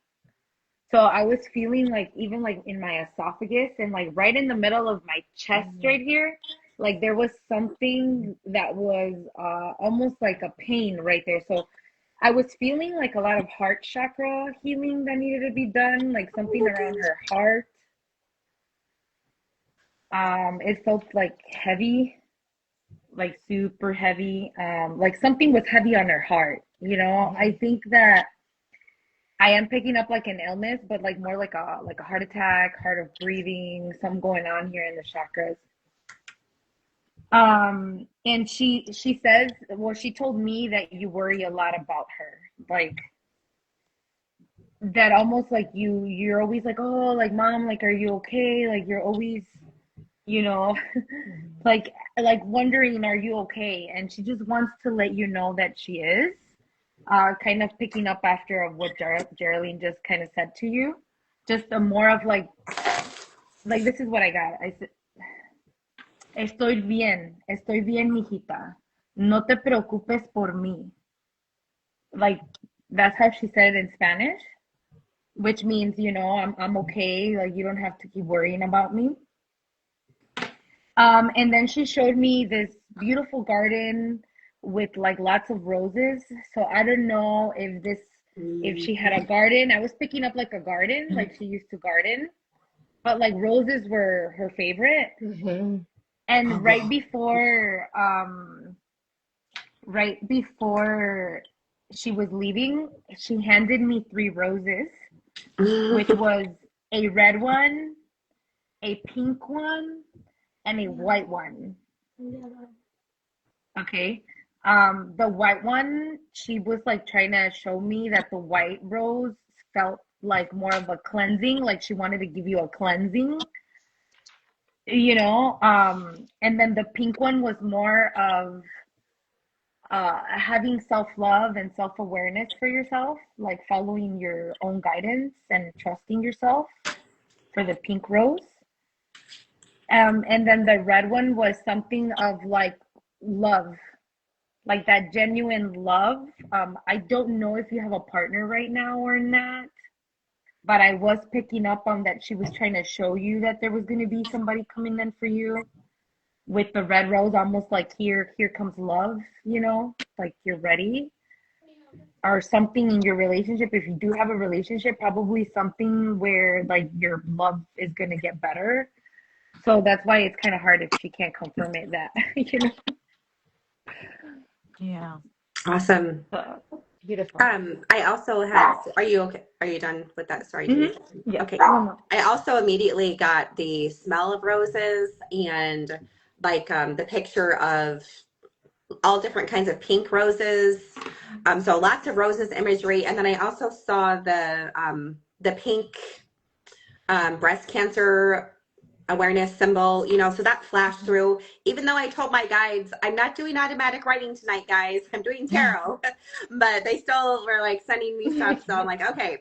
So I was feeling like even like in my esophagus and like right in the middle of my chest right here, like there was something that was almost like a pain right there. So I was feeling like a lot of heart chakra healing that needed to be done, like something around her heart. It felt like heavy, like super heavy. Like something was heavy on her heart. I think that I am picking up like an illness, but like more like a heart attack, hard of breathing, something going on here in the chakras. And she says, well, she told me that you worry a lot about her, like that almost like you're always like, oh, like mom, like are you okay? Like you're always, you know, like wondering, are you okay? And she just wants to let you know that she is. Kind of picking up after of what Geraldine just kind of said to you. Just a more of like this is what I got. I said, estoy bien, mijita. No te preocupes por mí. Like that's how she said it in Spanish, which means, I'm okay. Like you don't have to keep worrying about me. And then she showed me this beautiful garden with like lots of roses. So I don't know if she had a garden. I was picking up like a garden, like she used to garden, but like roses were her favorite. Mm-hmm. And right before she was leaving, she handed me 3 roses, which was a red one, a pink one, and a white one. Okay. The white one, she was like trying to show me that the white rose felt like more of a cleansing, like she wanted to give you a cleansing, and then the pink one was more of having self-love and self-awareness for yourself, like following your own guidance and trusting yourself for the pink rose. And then the red one was something of like love, like that genuine love. I don't know if you have a partner right now or not, but I was picking up on that she was trying to show you that there was going to be somebody coming in for you with the red rose, almost like here comes love, like you're ready. Or something in your relationship, if you do have a relationship, probably something where like your love is going to get better. So that's why it's kind of hard if she can't confirm it that, Yeah. Awesome. So, Beautiful. I also had, are you okay? Are you done with that? Sorry, Denise. yeah. Okay. No. I also immediately got the smell of roses and like the picture of all different kinds of pink roses. So lots of roses imagery. And then I also saw the pink breast cancer awareness symbol, so that flashed through. Even though I told my guides, I'm not doing automatic writing tonight, guys. I'm doing tarot. But they still were like sending me stuff. So I'm like, okay.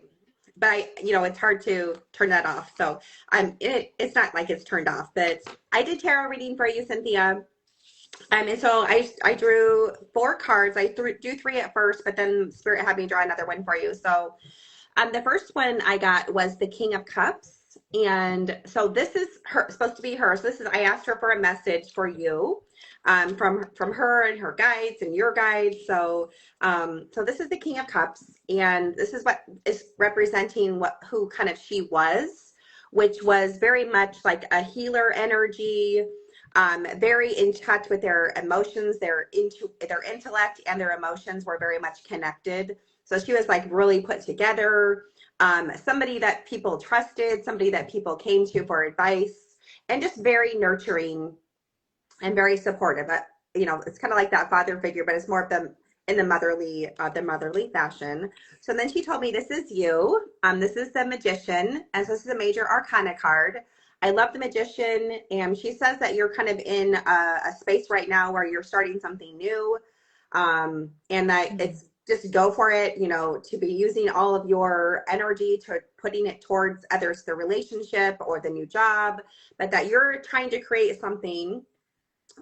But it's hard to turn that off. So it's not like it's turned off, but I did tarot reading for you, Cynthia. And so I drew 4 cards. I drew 3 at first, but then Spirit had me draw another one for you. So the first one I got was the King of Cups. And so this is supposed to be her. So this is, I asked her for a message for you, from her and her guides and your guides. So this is the King of Cups, and this is what is representing who kind of she was, which was very much like a healer energy, very in touch with their emotions, their intellect and their emotions were very much connected. So she was like really put together, somebody that people trusted, somebody that people came to for advice, and just very nurturing and very supportive. It's kind of like that father figure, but it's more of them in the motherly fashion. So then she told me, this is you. This is the Magician, and so this is a major arcana card. I love the Magician, and she says that you're kind of in a space right now where you're starting something new, and that it's just go for it, to be using all of your energy to putting it towards others, the relationship or the new job, but that you're trying to create something.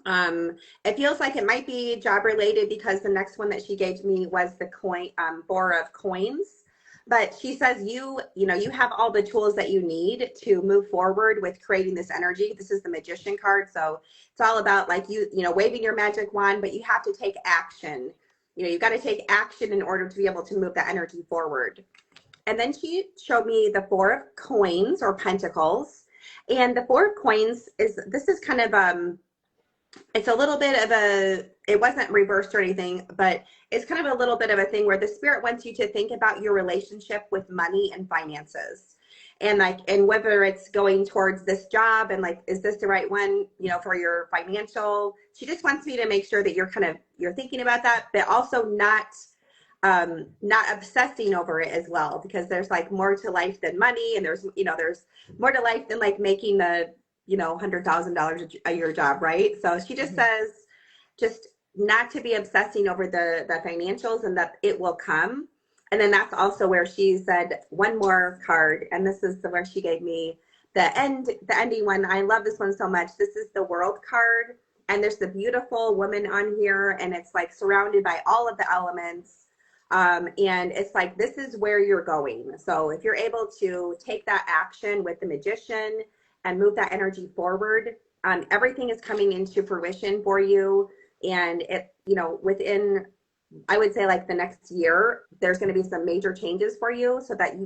It feels like it might be job related, because the next one that she gave me was the Four of Coins. But she says you have all the tools that you need to move forward with creating this energy. This is the Magician card, so it's all about like waving your magic wand, but you have to take action. You've got to take action in order to be able to move that energy forward. And then she showed me the Four of Coins or Pentacles, and the Four of Coins is kind of it's a little bit of it wasn't reversed or anything, but it's kind of a little bit of a thing where the Spirit wants you to think about your relationship with money and finances, and whether it's going towards this job and like, is this the right one, for your financial. She just wants me to make sure that you're thinking about that, but also not obsessing over it as well, because there's like more to life than money, and there's more to life than like making the $100,000 a year job, right? So she just says, just not to be obsessing over the financials, and that it will come. And then that's also where she said one more card, and this is where she gave me the ending one. I love this one so much. This is the World card, and there's the beautiful woman on here, and it's like surrounded by all of the elements. And it's like, this is where you're going. So if you're able to take that action with the Magician and move that energy forward, everything is coming into fruition for you. And it, within, I would say like the next year, there's going to be some major changes for you,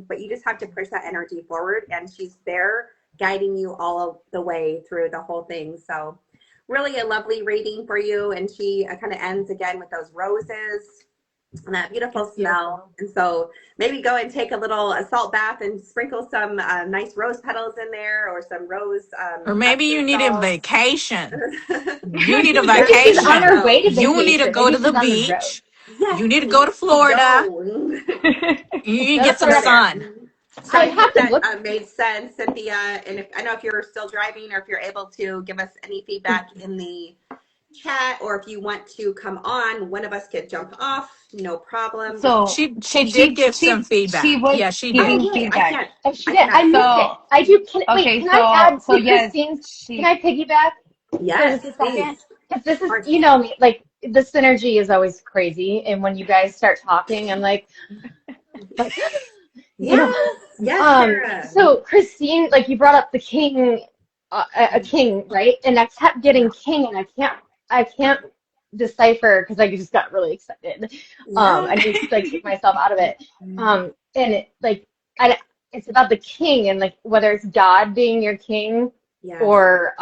but you just have to push that energy forward, and she's there guiding you all of the way through the whole thing. So really a lovely reading for you. And she kind of ends again with those roses and that beautiful smell. And so maybe go and take a salt bath and sprinkle some nice rose petals in there, or some rose. Or maybe you need a salt. vacation. You need a Maybe she's on vacation. her way to You need to vacation. go Maybe to the she's on the road. beach. Yes, You need to go to Florida. go. You need to That's get some what sun. So I I have hope to look. that made sense, Cynthia. And I don't know if you're still driving, or if you're able to give us any feedback in the chat, or if you want to come on, one of us could jump off, no problem. So She did give some feedback. she was Yeah, she giving did. Okay, feedback. Oh, she did. I missed it. So I do. Can okay, can I add to yes, Christine's? Can she I piggyback for yes, just a please. second? Because this is, Of course. me, like the synergy is always crazy, and when you guys start talking, I'm like, you know. Yes, Sarah. So Christine, like you brought up the king, a king, right? And I kept getting king, and I can't decipher because I just got really excited. I need to like take myself out of it. And it like it's about the king, and like whether it's God being your king, Yes. or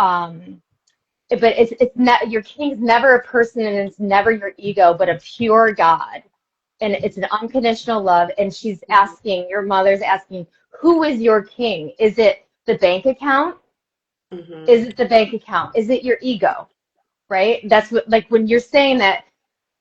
but it's not, your king's never a person, and it's never your ego, but a pure God. And it's an unconditional love. And she's asking, your mother's asking, who is your king? Is it the bank account? Mhm. Is it the bank account? Is it your ego? Right? That's what, like when you're saying that,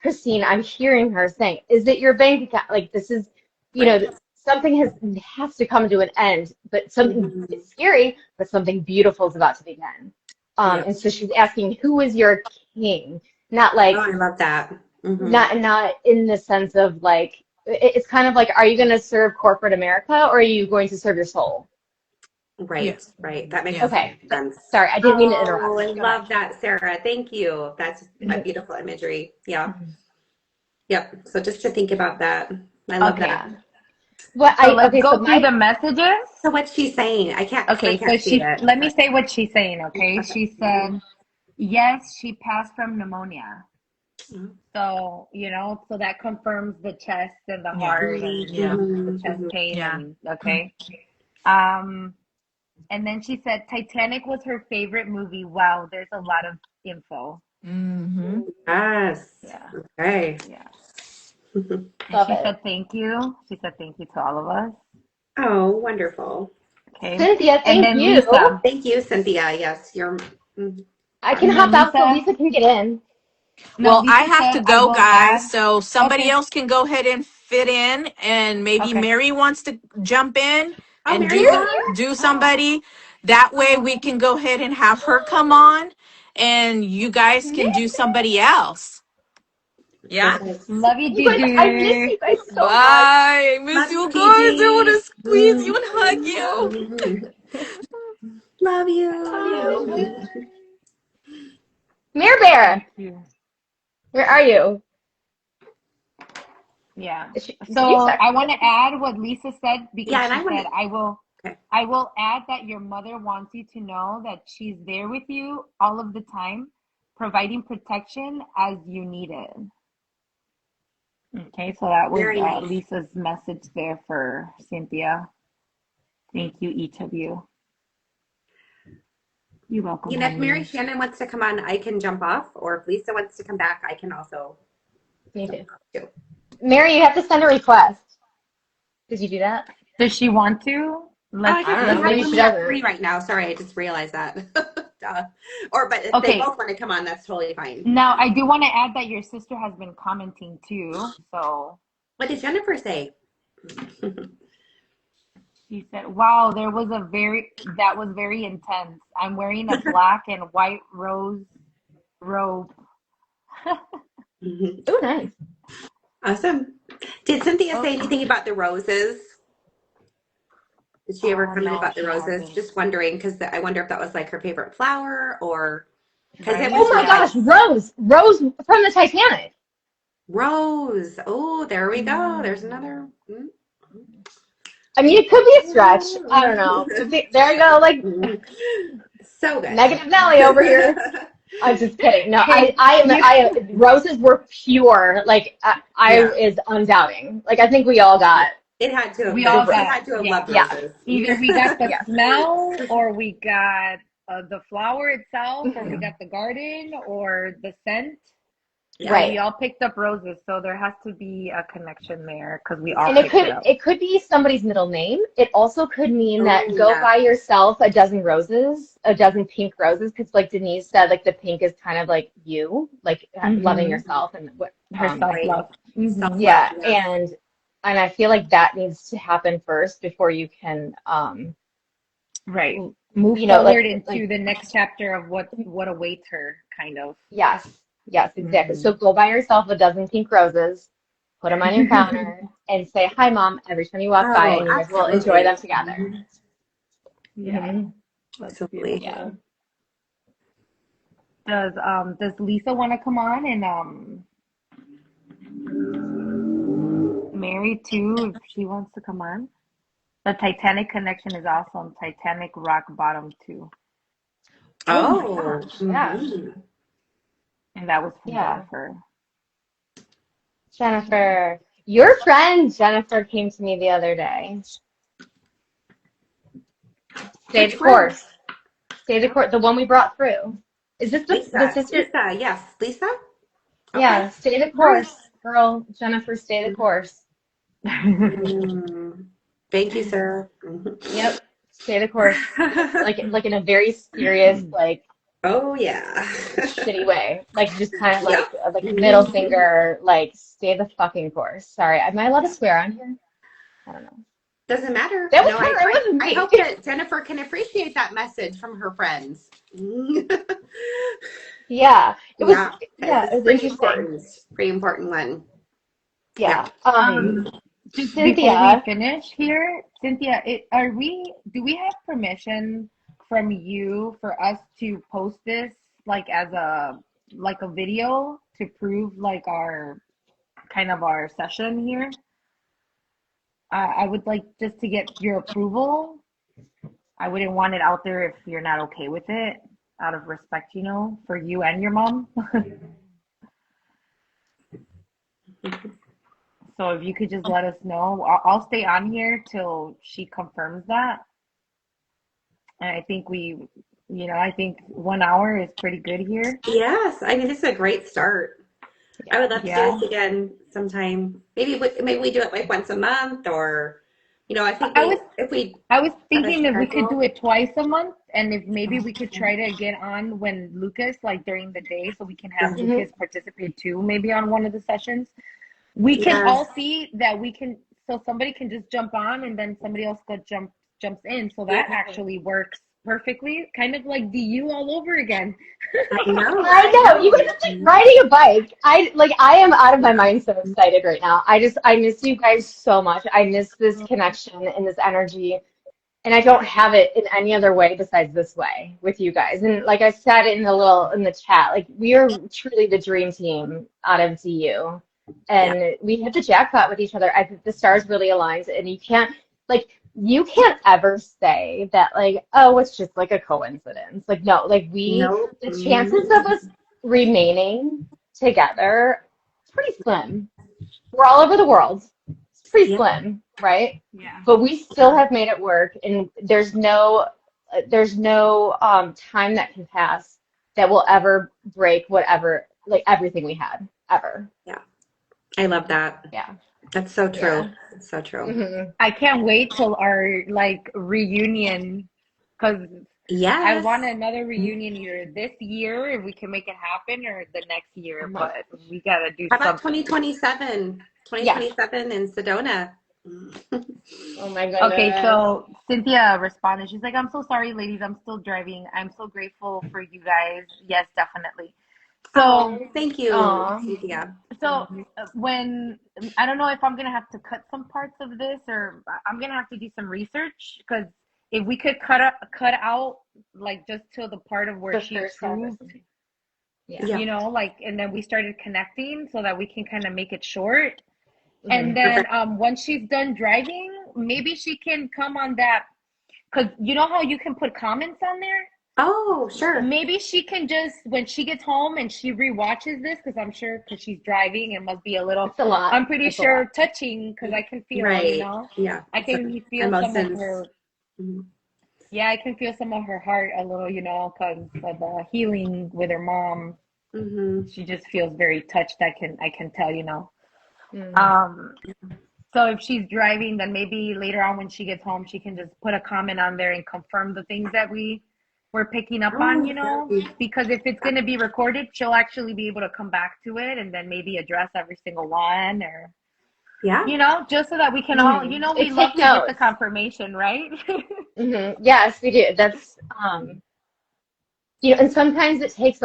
Christine, I'm hearing her saying, is it your bank account? Like this is, Right. something has to come to an end, but something Mhm. it's scary, but something beautiful is about to begin. Yep. And so she's asking, who is your king? Not Oh, like I love that. Hmm. not in the sense of like it's kind of like, are you going to serve corporate America or are you going to serve your soul? Yeah. Right, right. That makes Yeah. Okay, sense. sorry, I didn't mean to Oh, interrupt. I Go ahead. love that, Sarah. Thank you. That's a Mhm, beautiful imagery. Yeah. mhm. Yep. So just to think about that. I love Okay, that. Yeah. What so I let's okay, so go through my the messages. So what's she saying? I Okay, so can't see she, it. let me But say what she's saying, okay? okay. She said, yes, she passed from pneumonia. So, so that confirms the chest and the Yeah. heart Yeah. and the Mm-hmm, chest hmm. pain Yeah. and okay. Um, and then she said Titanic was her favorite movie. Wow, there's a lot of info. Mm-hmm. Yes. Yeah, Okay. yeah. Mhm. And love she it. said thank you. She said thank you to all of us. Oh, wonderful. Okay. Cynthia, And thank then you. Lisa. Thank you, Cynthia. Yes, you're I can And awesome. then hop out so Lisa. Lisa can get in. No, Well, I Lisa have said to I go, will guys. add. So somebody Okay. else can go ahead and fit in, and maybe Okay. Mary wants to jump in Oh, and Mary's Mary's on? do Oh, somebody. That way we can go ahead and have her come on, and you guys here. can do somebody else. Yeah. perfect. Love you, You guys, I miss Juju. you guys so much. Bye. I miss Love you you, guys. I want Gigi. to squeeze you and hug you. Mhm. Love Love you. you. Mare Thank Bear, you. where are you? Yeah. Did you So text I her? want to add what Lisa said because Yeah, and I she want said, to. Okay. I will add that your mother wants you to know that she's there with you all of the time, providing protection as you need it. Okay, so that was Very nice. Lisa's message there for Cynthia. Thank you, each of you. You're welcome, You know, if Mary honey. Shannon wants to come on, I can jump off, or if Lisa wants to come back, I can also Me jump too. off too. Mary, you have to send a request. Did you do that? Does she want to? Oh, Let's I I guess don't we know. let's have Maybe see. she only have doesn't. three right now. Sorry, I just realized that. Duh. Or, but if they Okay, both want to come on, that's totally fine. now I do want to add that your sister has been commenting too. So What did Jennifer say? she said, "Wow, that was very intense. I'm wearing a black and white rose robe." Mhm. Oh, nice. Awesome. Did Cynthia say Okay. anything about the roses? Did she ever comment No, about the she roses? hasn't. Just wondering, because I wonder if that was like her favorite flower or because it Right? was Oh my gosh, nice. Rose from the Titanic. Rose. Oh, there we go. There's another. Mm. I mean, it could be a stretch. I don't know. There you go, like So good. negative Nelly over here. I'm just kidding. No, Hey, you. I am. Roses were pure. Like I Yeah, is undoubting. Like I think we all got it had to have We been. all the. It got, had to have yeah. loved Yeah, roses. Either we got the yes. smell, or we got the flower itself, or we Yeah, got the garden, or the scent. yeah. But we Right. all picked up roses, so there has to be a connection there because we all And picked it up. it could be somebody's middle name. It also could mean Oh, that go yeah. buy yourself a dozen roses, a dozen pink roses, because like Denise said, like the pink is kind of like you, like loving Mm-hmm. yourself and what Her Right. self-love. Mm-hmm. Self-love. yeah, Yes. and I feel like that needs to happen first before you can Right. Move you know forward like into the next chapter of what awaits her, kind of. yes, yes, exactly. Mm-hmm. So go buy yourself a dozen pink roses, put them on your counter, and say hi, mom, every time you walk by, Oh, and you guys will enjoy absolutely. them together. Mhm. Yeah, Hmm. that's Absolutely. Yeah. beautiful. Does Lisa want to come on and Mary too if she wants to come on? The Titanic connection is awesome. Titanic rock bottom too. Oh my Oh. gosh. Yeah. Hmm. And that was from Yeah. Jennifer. Jennifer, your friend Jennifer came to me the other day. Stay the Which one? course. Stay the course. The one we brought through. Is this the Lisa. sister? Lisa. Yes. Lisa. Okay. Yeah. Stay the Nice. course, girl. Jennifer, stay the course. Mm. Thank you, sir. Yep. Stay the course. Like in a very serious, like Oh yeah. shitty way. Like just kind of Yep. like middle Mhm. finger, like stay the fucking course. Sorry. Am I allowed to Yeah. swear on here? I don't know. Doesn't matter. That was her. It wasn't I me. hope that Jennifer can appreciate that message from her friends. Yeah, it was. Yeah, because Yeah, it it's was interesting. pretty important one. Yeah. Yeah. Just before we Cynthia. finish here, Cynthia, do we have permission from you for us to post this like as a video to prove like our kind of our session here? I would like just to get your approval. I wouldn't want it out there if you're not okay with it, out of respect, for you and your mom. So if you could just let us know, I'll stay on here till she confirms that. And I think I think 1 hour is pretty good here. Yes, I mean, this is a great start. I would love to do Yeah. this again sometime. Maybe we do it like once a month, or I think I was if we I was have a thinking if we could do schedule. it twice a month, and if maybe we could try to get on when Lucas, like during the day, so we can have Yeah. Lucas participate too, maybe on one of the sessions. We can all Yes. see that so somebody can just jump on and then somebody else jumps in. So that Yeah. actually works perfectly, kind of like DU all over again. I know. I know. You guys are like riding a bike. I am out of my mind so excited right now. I miss you guys so much. I miss this connection and this energy. And I don't have it in any other way besides this way with you guys. And like I said in the chat, like we are truly the dream team out of DU. Yeah. And we hit the jackpot with each other. I think the stars really aligned, and you can't ever say that like, oh, it's just like a coincidence. Like no, like No. the chances of us remaining together, it's pretty slim. We're all over the world. It's pretty Yeah. slim, right? Yeah. But we still have made it work, and there's no time that can pass that will ever break whatever, like everything we had ever. Yeah. I love that. Yeah. That's so true. Yeah. It's so true. Hmm. I can't wait till our like reunion, because I Yes. want another reunion either this year if we can make it happen or the next year, but we gotta do How about something. 2027? Yeah. 2027 in Sedona. Oh my Okay, goodness. so Cynthia responded. She's like, I'm so sorry, ladies. I'm still driving. I'm so grateful for you guys. Yes, definitely. So, Oh, thank you, Aw. Cynthia. when I don't know if I'm gonna have to cut some parts of this or I'm gonna have to do some research, because if we could cut out like just till the part of where The she first approved, conversation. Yeah. Yeah. like, and then we started connecting so that we can kind of make it short. Mhm. And then Perfect. once she's done driving, maybe she can come on that, because you know how you can put comments on there? Oh, sure. Maybe she can just, when she gets home and she rewatches this, because I'm sure, because she's driving, it must be a little, It's a lot. I'm pretty It's a sure, lot. touching, because I can feel, Right. Yeah. I can feel some of Emotions. her, Mhm. yeah, I can feel some of her heart a little, because of the healing with her mom. Mhm. She just feels very touched. I can tell, Mhm. So if she's driving, then maybe later on when she gets home, she can just put a comment on there and confirm the things that we're picking up on, Oh, because if it's going to be recorded, she'll actually be able to come back to it and then maybe address every single one, or, yeah. just so that we can all, we And love take to get the notes. confirmation, right? Yes, we do. That's and sometimes it takes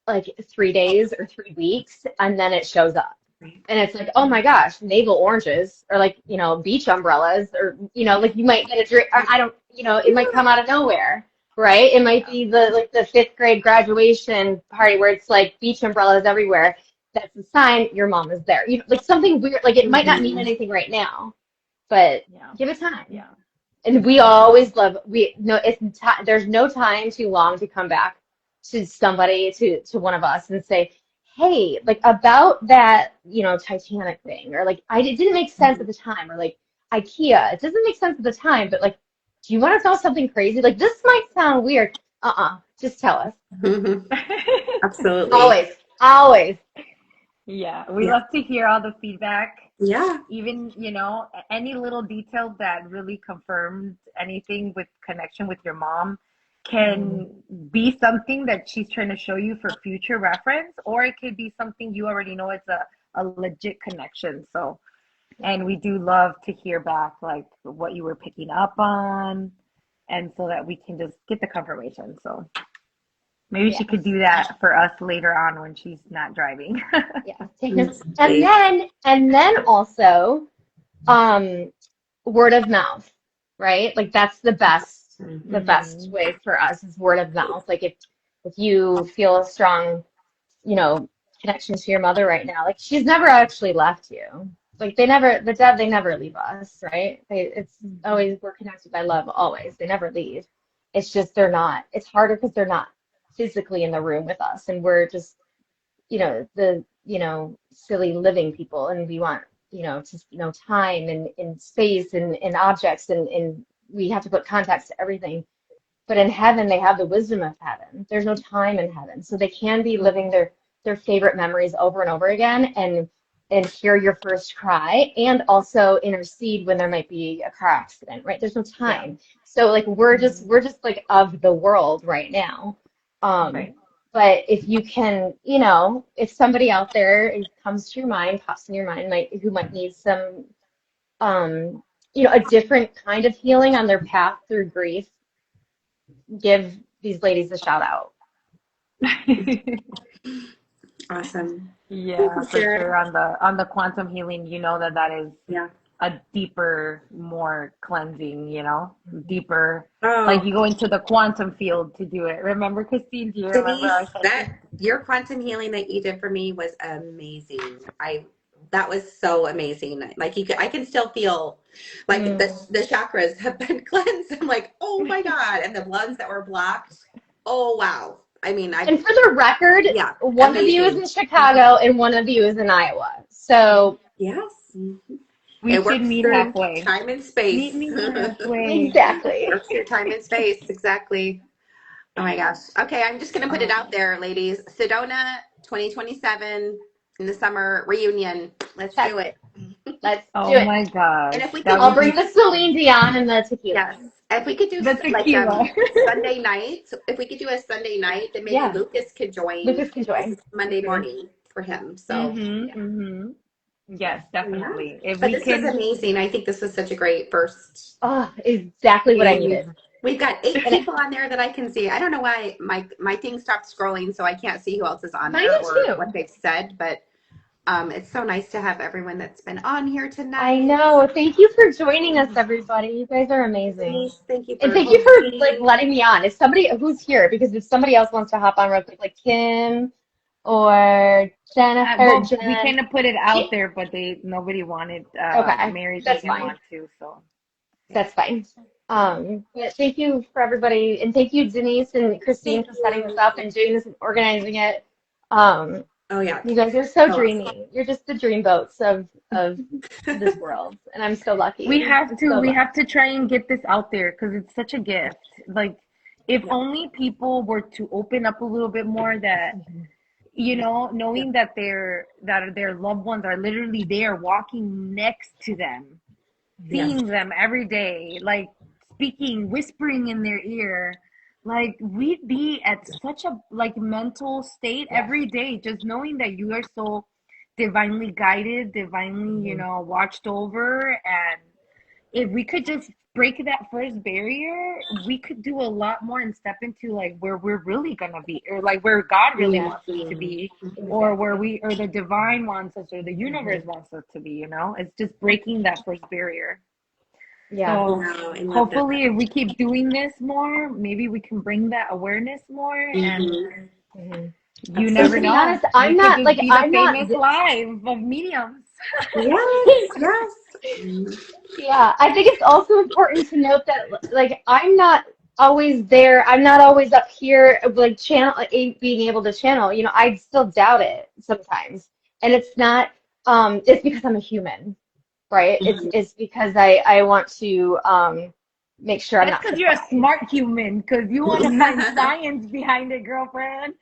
like 3 days or 3 weeks, and then it shows up. And it's like, oh my gosh, navel oranges, or like, beach umbrellas, or, like you might get a drink, or I don't, it might come out of nowhere, right? It might be the fifth grade graduation party where it's like beach umbrellas everywhere. That's a sign your mom is there. Like something weird, like it might not mean Mhm. anything right now, but Yeah. give it time. Yeah. And we always love, there's no time too long to come back to somebody, to one of us and say, hey, like about that, Titanic thing, or like, it didn't make sense at the time, or like IKEA, it doesn't make sense at the time, but like, do you want to know something crazy? Like, this might sound weird. Just tell us. Mhm. Absolutely. Always, always. Yeah, we Yeah. love to hear all the feedback. Yeah. Even, any little detail that really confirms anything with connection with your mom can be something that she's trying to show you for future reference, or it could be something you already know it's a legit connection. So And we do love to hear back like what you were picking up on, and so that we can just get the confirmation. So maybe she could Yes. do that for us later on when she's not driving. Yeah. Take notes. And then also, word of mouth, right? Like that's the best Mhm. way for us is word of mouth. Like if you feel a strong, connection to your mother right now, like she's never actually left you. Like they never leave us, right? It's always, we're connected by love always. They never leave. It's just it's harder because they're not physically in the room with us, and we're just, the, silly living people, and we want, just, time and space and objects, and we have to put context to everything. But in heaven, they have the wisdom of heaven. There's no time in heaven. So they can be living their favorite memories over and over again, and hear your first cry, and also intercede when there might be a car accident, right? There's no Yeah. time. So like we're just like of the world right now. Um, Right. but if you can, if somebody out there comes to your mind, pops in your mind, who might need some, um, a different kind of healing on their path through grief, give these ladies a shout out. Awesome. Thank Yeah, you, for Sarah. sure. On the quantum healing, you know that is Yeah. a deeper, more cleansing, deeper. Like Oh, you go into the quantum field to do it. Remember, Christine? Do you remember our Denise, that session? your quantum healing that you did for me was amazing. That was so amazing. Like I can still feel like Mm. the chakras have been cleansed. I'm like, oh my God. And the ones that were blocked. Oh wow. I mean, And for the record, yeah, one of you is amazing. in Chicago and one of you is in Iowa. So Yes. We It should works meet through halfway. time and Meet space. me halfway. exactly. Works through time and space. Exactly. Oh my gosh. Okay, I'm just gonna put it out there, ladies. Sedona 2027 in the summer reunion. Let's Check. do it. Let's do Oh it. my And gosh, if we could that I'll would do, bring be the Celine Dion and the tequila. yes, if we could do the like tequila. Sunday nights, if we could do a Sunday night, then maybe Yeah, Lucas could join Lucas can join. Monday Hmm. morning for him. So Mm-hmm. Mm-hmm. Yes, yeah. definitely. If But we this was can, amazing. I think this was such a great first. Oh, exactly what I And we've needed. we've got 8 And people on there that I can see. I don't know why my thing stopped scrolling, so I can't see who else is on mine there did or too. what they've said. But it's so nice to have everyone that's been on here I tonight. know. Thank you for joining us, everybody. You guys are amazing. Denise, thank you And for thank you for like hosting. letting me on. If somebody who's here, because if somebody else wants to hop on real quick, like Kim or Jennifer, well, we Jen. kind of put it out there, but nobody wanted. Okay, Mary that's didn't fine. want to, so. Yeah. That's fine. But thank you for everybody, and thank you, Denise and Christine, Thank for setting this you. up and doing this and organizing it. Um, Oh yeah. you guys are so So awesome. dreamy. You're just the dream boats of this world, and I'm so We lucky. have I'm to so we lucky. have to try and get this out there because it's such a gift. Like if Yeah. only people were to open up a little bit more that Mhm. Yeah. knowing that their loved ones are literally there walking next to them, Yes. seeing them every day, like speaking, whispering in their ear. Like we'd be at such a like mental state Yes. every day, just knowing that you are so divinely guided, divinely, Mhm. watched over. And if we could just break that first barrier, we could do a lot more and step into like where we're really gonna be, or like where God really Yes. wants us to be, or where Exactly. we or the divine wants us, or the universe Hmm. wants us to be. It's just breaking that first barrier. Yeah. So Wow, I love that. hopefully if we keep doing this more, maybe we can bring that awareness more. And Hmm. Hmm. you And never to be know, honest, we I'm could not just like be the I'm not. famous live of mediums. Yes, yes. Mhm. Yeah, I think it's also important to note that like I'm not always there. I'm not always up here like being able to channel. I still doubt it sometimes. And it's not it's because I'm a human, right? It's because I want to make sure I'm That's not because you're a surprised. smart human, because you want to find science behind it, girlfriend.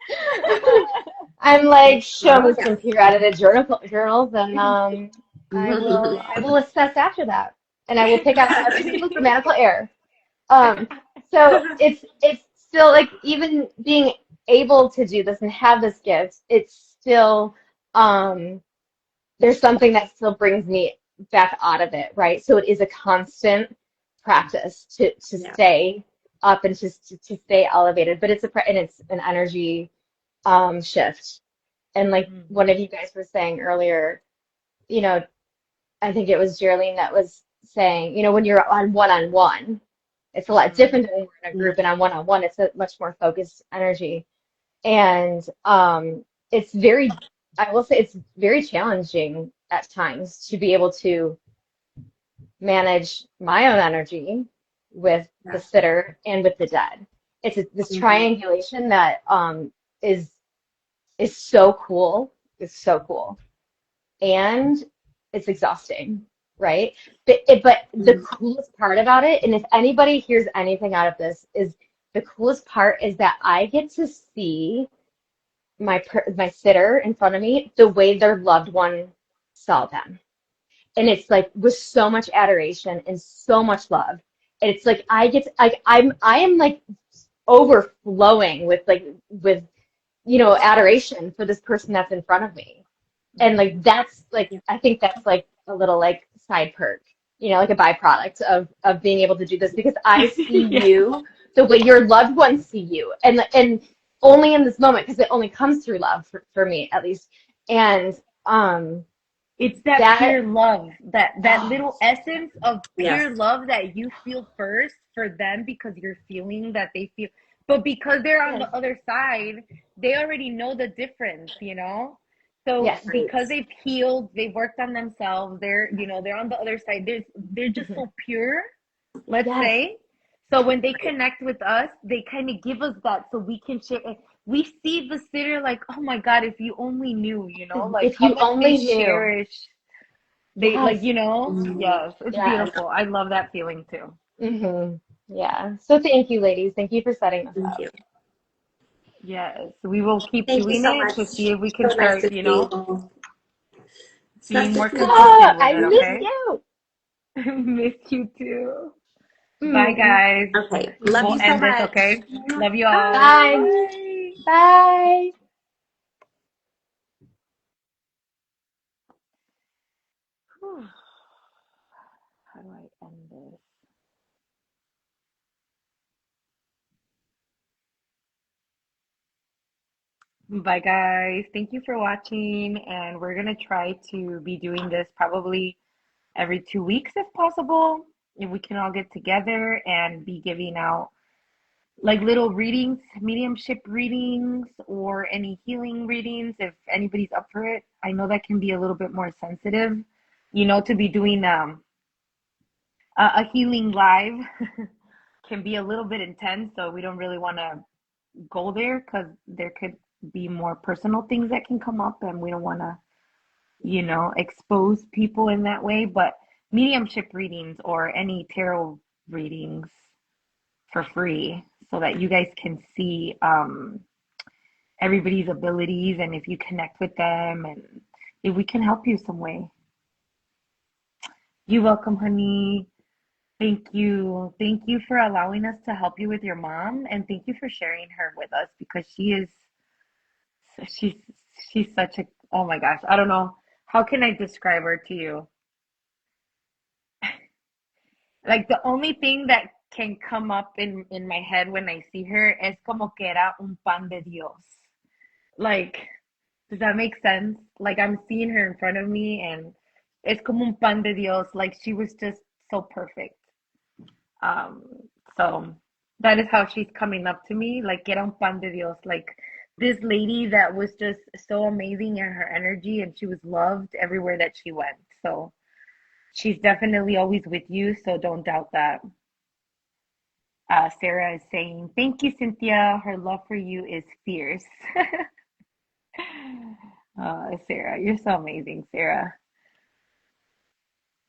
I'm like, show Oh me yeah. some periodic journals, and I will assess after that, and I will pick out every single grammatical error. Um, so it's still like even being able to do this and have this gift, it's still there's something that still brings me back out of it, right? So it is a constant practice to Yeah. stay up and to stay elevated, but and it's an energy shift. And like one of you guys was saying earlier, you know, I think it was Geraldine that was saying, when you're on one-on-one, it's a lot different than when we're in a group, and on one-on-one, it's a much more focused energy. And it's I will say it's very challenging at times to be able to manage my own energy with the Yeah. sitter and with the dead. It's this Mhm. triangulation that is is so cool. It's so cool. And it's exhausting, right? But the Mhm. coolest part about it, and if anybody hears anything out of this, is the coolest part is that I get to see my sitter in front of me the way their loved one saw them. And it's like with so much adoration and so much love. And it's like I get to, like I am like overflowing with adoration for this person that's in front of me. And like that's like Yeah. I think that's like a little like side perk, like a byproduct of being able to do this because I see Yeah. you the way your loved ones see you, and only in this moment because it only comes through love for me at least. And It's that that pure love, that oh, little essence of Yes. pure love that you feel first for them because you're feeling that they feel. But because they're on yes, the other side, they already know the difference. So yes, Right. because they've healed, they've worked on themselves, they're on the other side. They're just mhm, so pure, let's yes, say. So when they Right. connect with us, they kind of give us that so we can share. We see the sitter like, oh my God, if you only knew, like if how you much they only knew, cherish. They like, yes, Mhm. yes, it's yes, beautiful. I love that feeling too. yeah. So thank you, ladies. Thank you for setting this Thank up. you. Yes, we will keep Thank you doing so it much. to see if we can So nice start, to see you. It's nice being to more see you. consistent with I it, miss okay? you. Miss you too. Bye, Mm. guys. Okay. Love We'll you so end this, much. okay? Love you all. Bye. Bye. Bye. Bye. Whew. How do I end this? Bye, guys. Thank you for watching. And we're going to try to be doing this probably every 2 weeks if possible. If we can all get together and be giving out like little readings, mediumship readings, or any healing readings if anybody's up for it. I know that can be a little bit more sensitive, to be doing a healing live can be a little bit intense, so we don't really want to go there because there could be more personal things that can come up, and we don't want to, expose people in that way. But mediumship readings or any tarot readings for free so that you guys can see everybody's abilities and if you connect with them and if we can help you some way. You're welcome, honey. Thank you. Thank you for allowing us to help you with your mom and thank you for sharing her with us because she's she's such a, oh my gosh, I don't know. How can I describe her to you? Like the only thing that can come up in my head when I see her es como que era un pan de Dios. Like, does that make sense? Like I'm seeing her in front of me and es como un pan de Dios. Like she was just so perfect. Um, so that is how she's coming up to me. Like era un pan de Dios. Like this lady that was just so amazing in her energy and she was loved everywhere that she went. So she's definitely always with you. So don't doubt that. Sarah is saying, thank you, Cynthia. Her love for you is fierce. Sarah, you're so amazing, Sarah.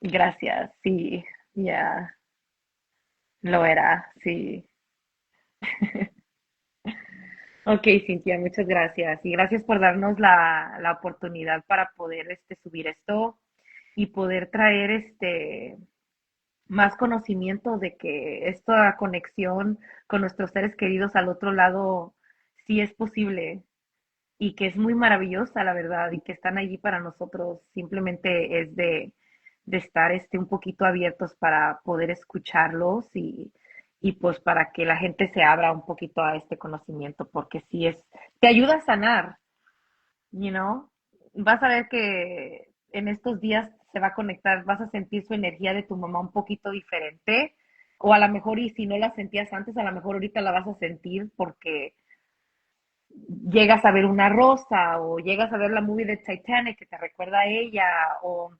Gracias, sí, yeah, lo era, sí. Ok, Cintia, muchas gracias. Y gracias por darnos la oportunidad para poder subir esto y poder traer más conocimiento de que esta conexión con nuestros seres queridos al otro lado sí es posible y que es muy maravillosa, la verdad, y que están allí para nosotros. Simplemente es de de estar un poquito abiertos para poder escucharlos y pues para que la gente se abra un poquito a este conocimiento, porque sí te ayuda a sanar, you know. Vas a ver que en estos días se va a conectar, vas a sentir su energía de tu mamá un poquito diferente, o a lo mejor, y si no la sentías antes, a lo mejor ahorita la vas a sentir porque llegas a ver una rosa o llegas a ver la movie de Titanic que te recuerda a ella o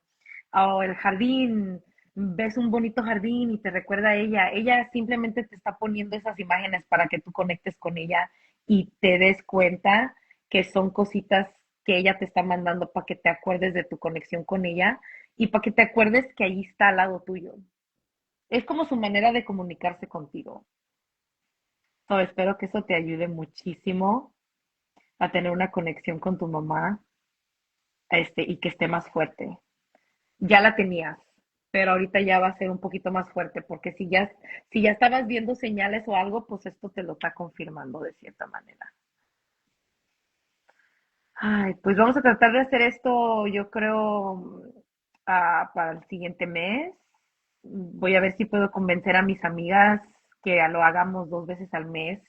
el jardín, ves un bonito jardín y te recuerda a ella. Ella simplemente te está poniendo esas imágenes para que tú conectes con ella y te des cuenta que son cositas que ella te está mandando para que te acuerdes de tu conexión con ella y para que te acuerdes que ahí está al lado tuyo. Es como su manera de comunicarse contigo. So, espero que eso te ayude muchísimo a tener una conexión con tu mamá, y que esté más fuerte. Ya la tenías, pero ahorita ya va a ser un poquito más fuerte, porque si ya estabas viendo señales o algo, pues esto te lo está confirmando de cierta manera. Ay, pues vamos a tratar de hacer esto, yo creo, para el siguiente mes. Voy a ver si puedo convencer a mis amigas que lo hagamos 2 veces al mes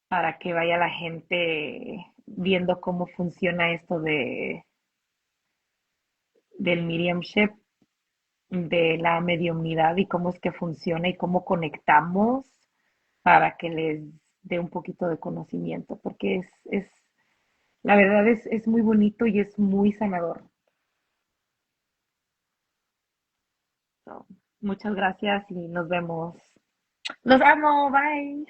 para que vaya la gente viendo cómo funciona esto del mediumship, de la mediumnidad y cómo es que funciona y cómo conectamos para que les dé un poquito de conocimiento, porque la verdad es muy bonito y es muy sanador. So, muchas gracias y nos vemos. Los amo, bye.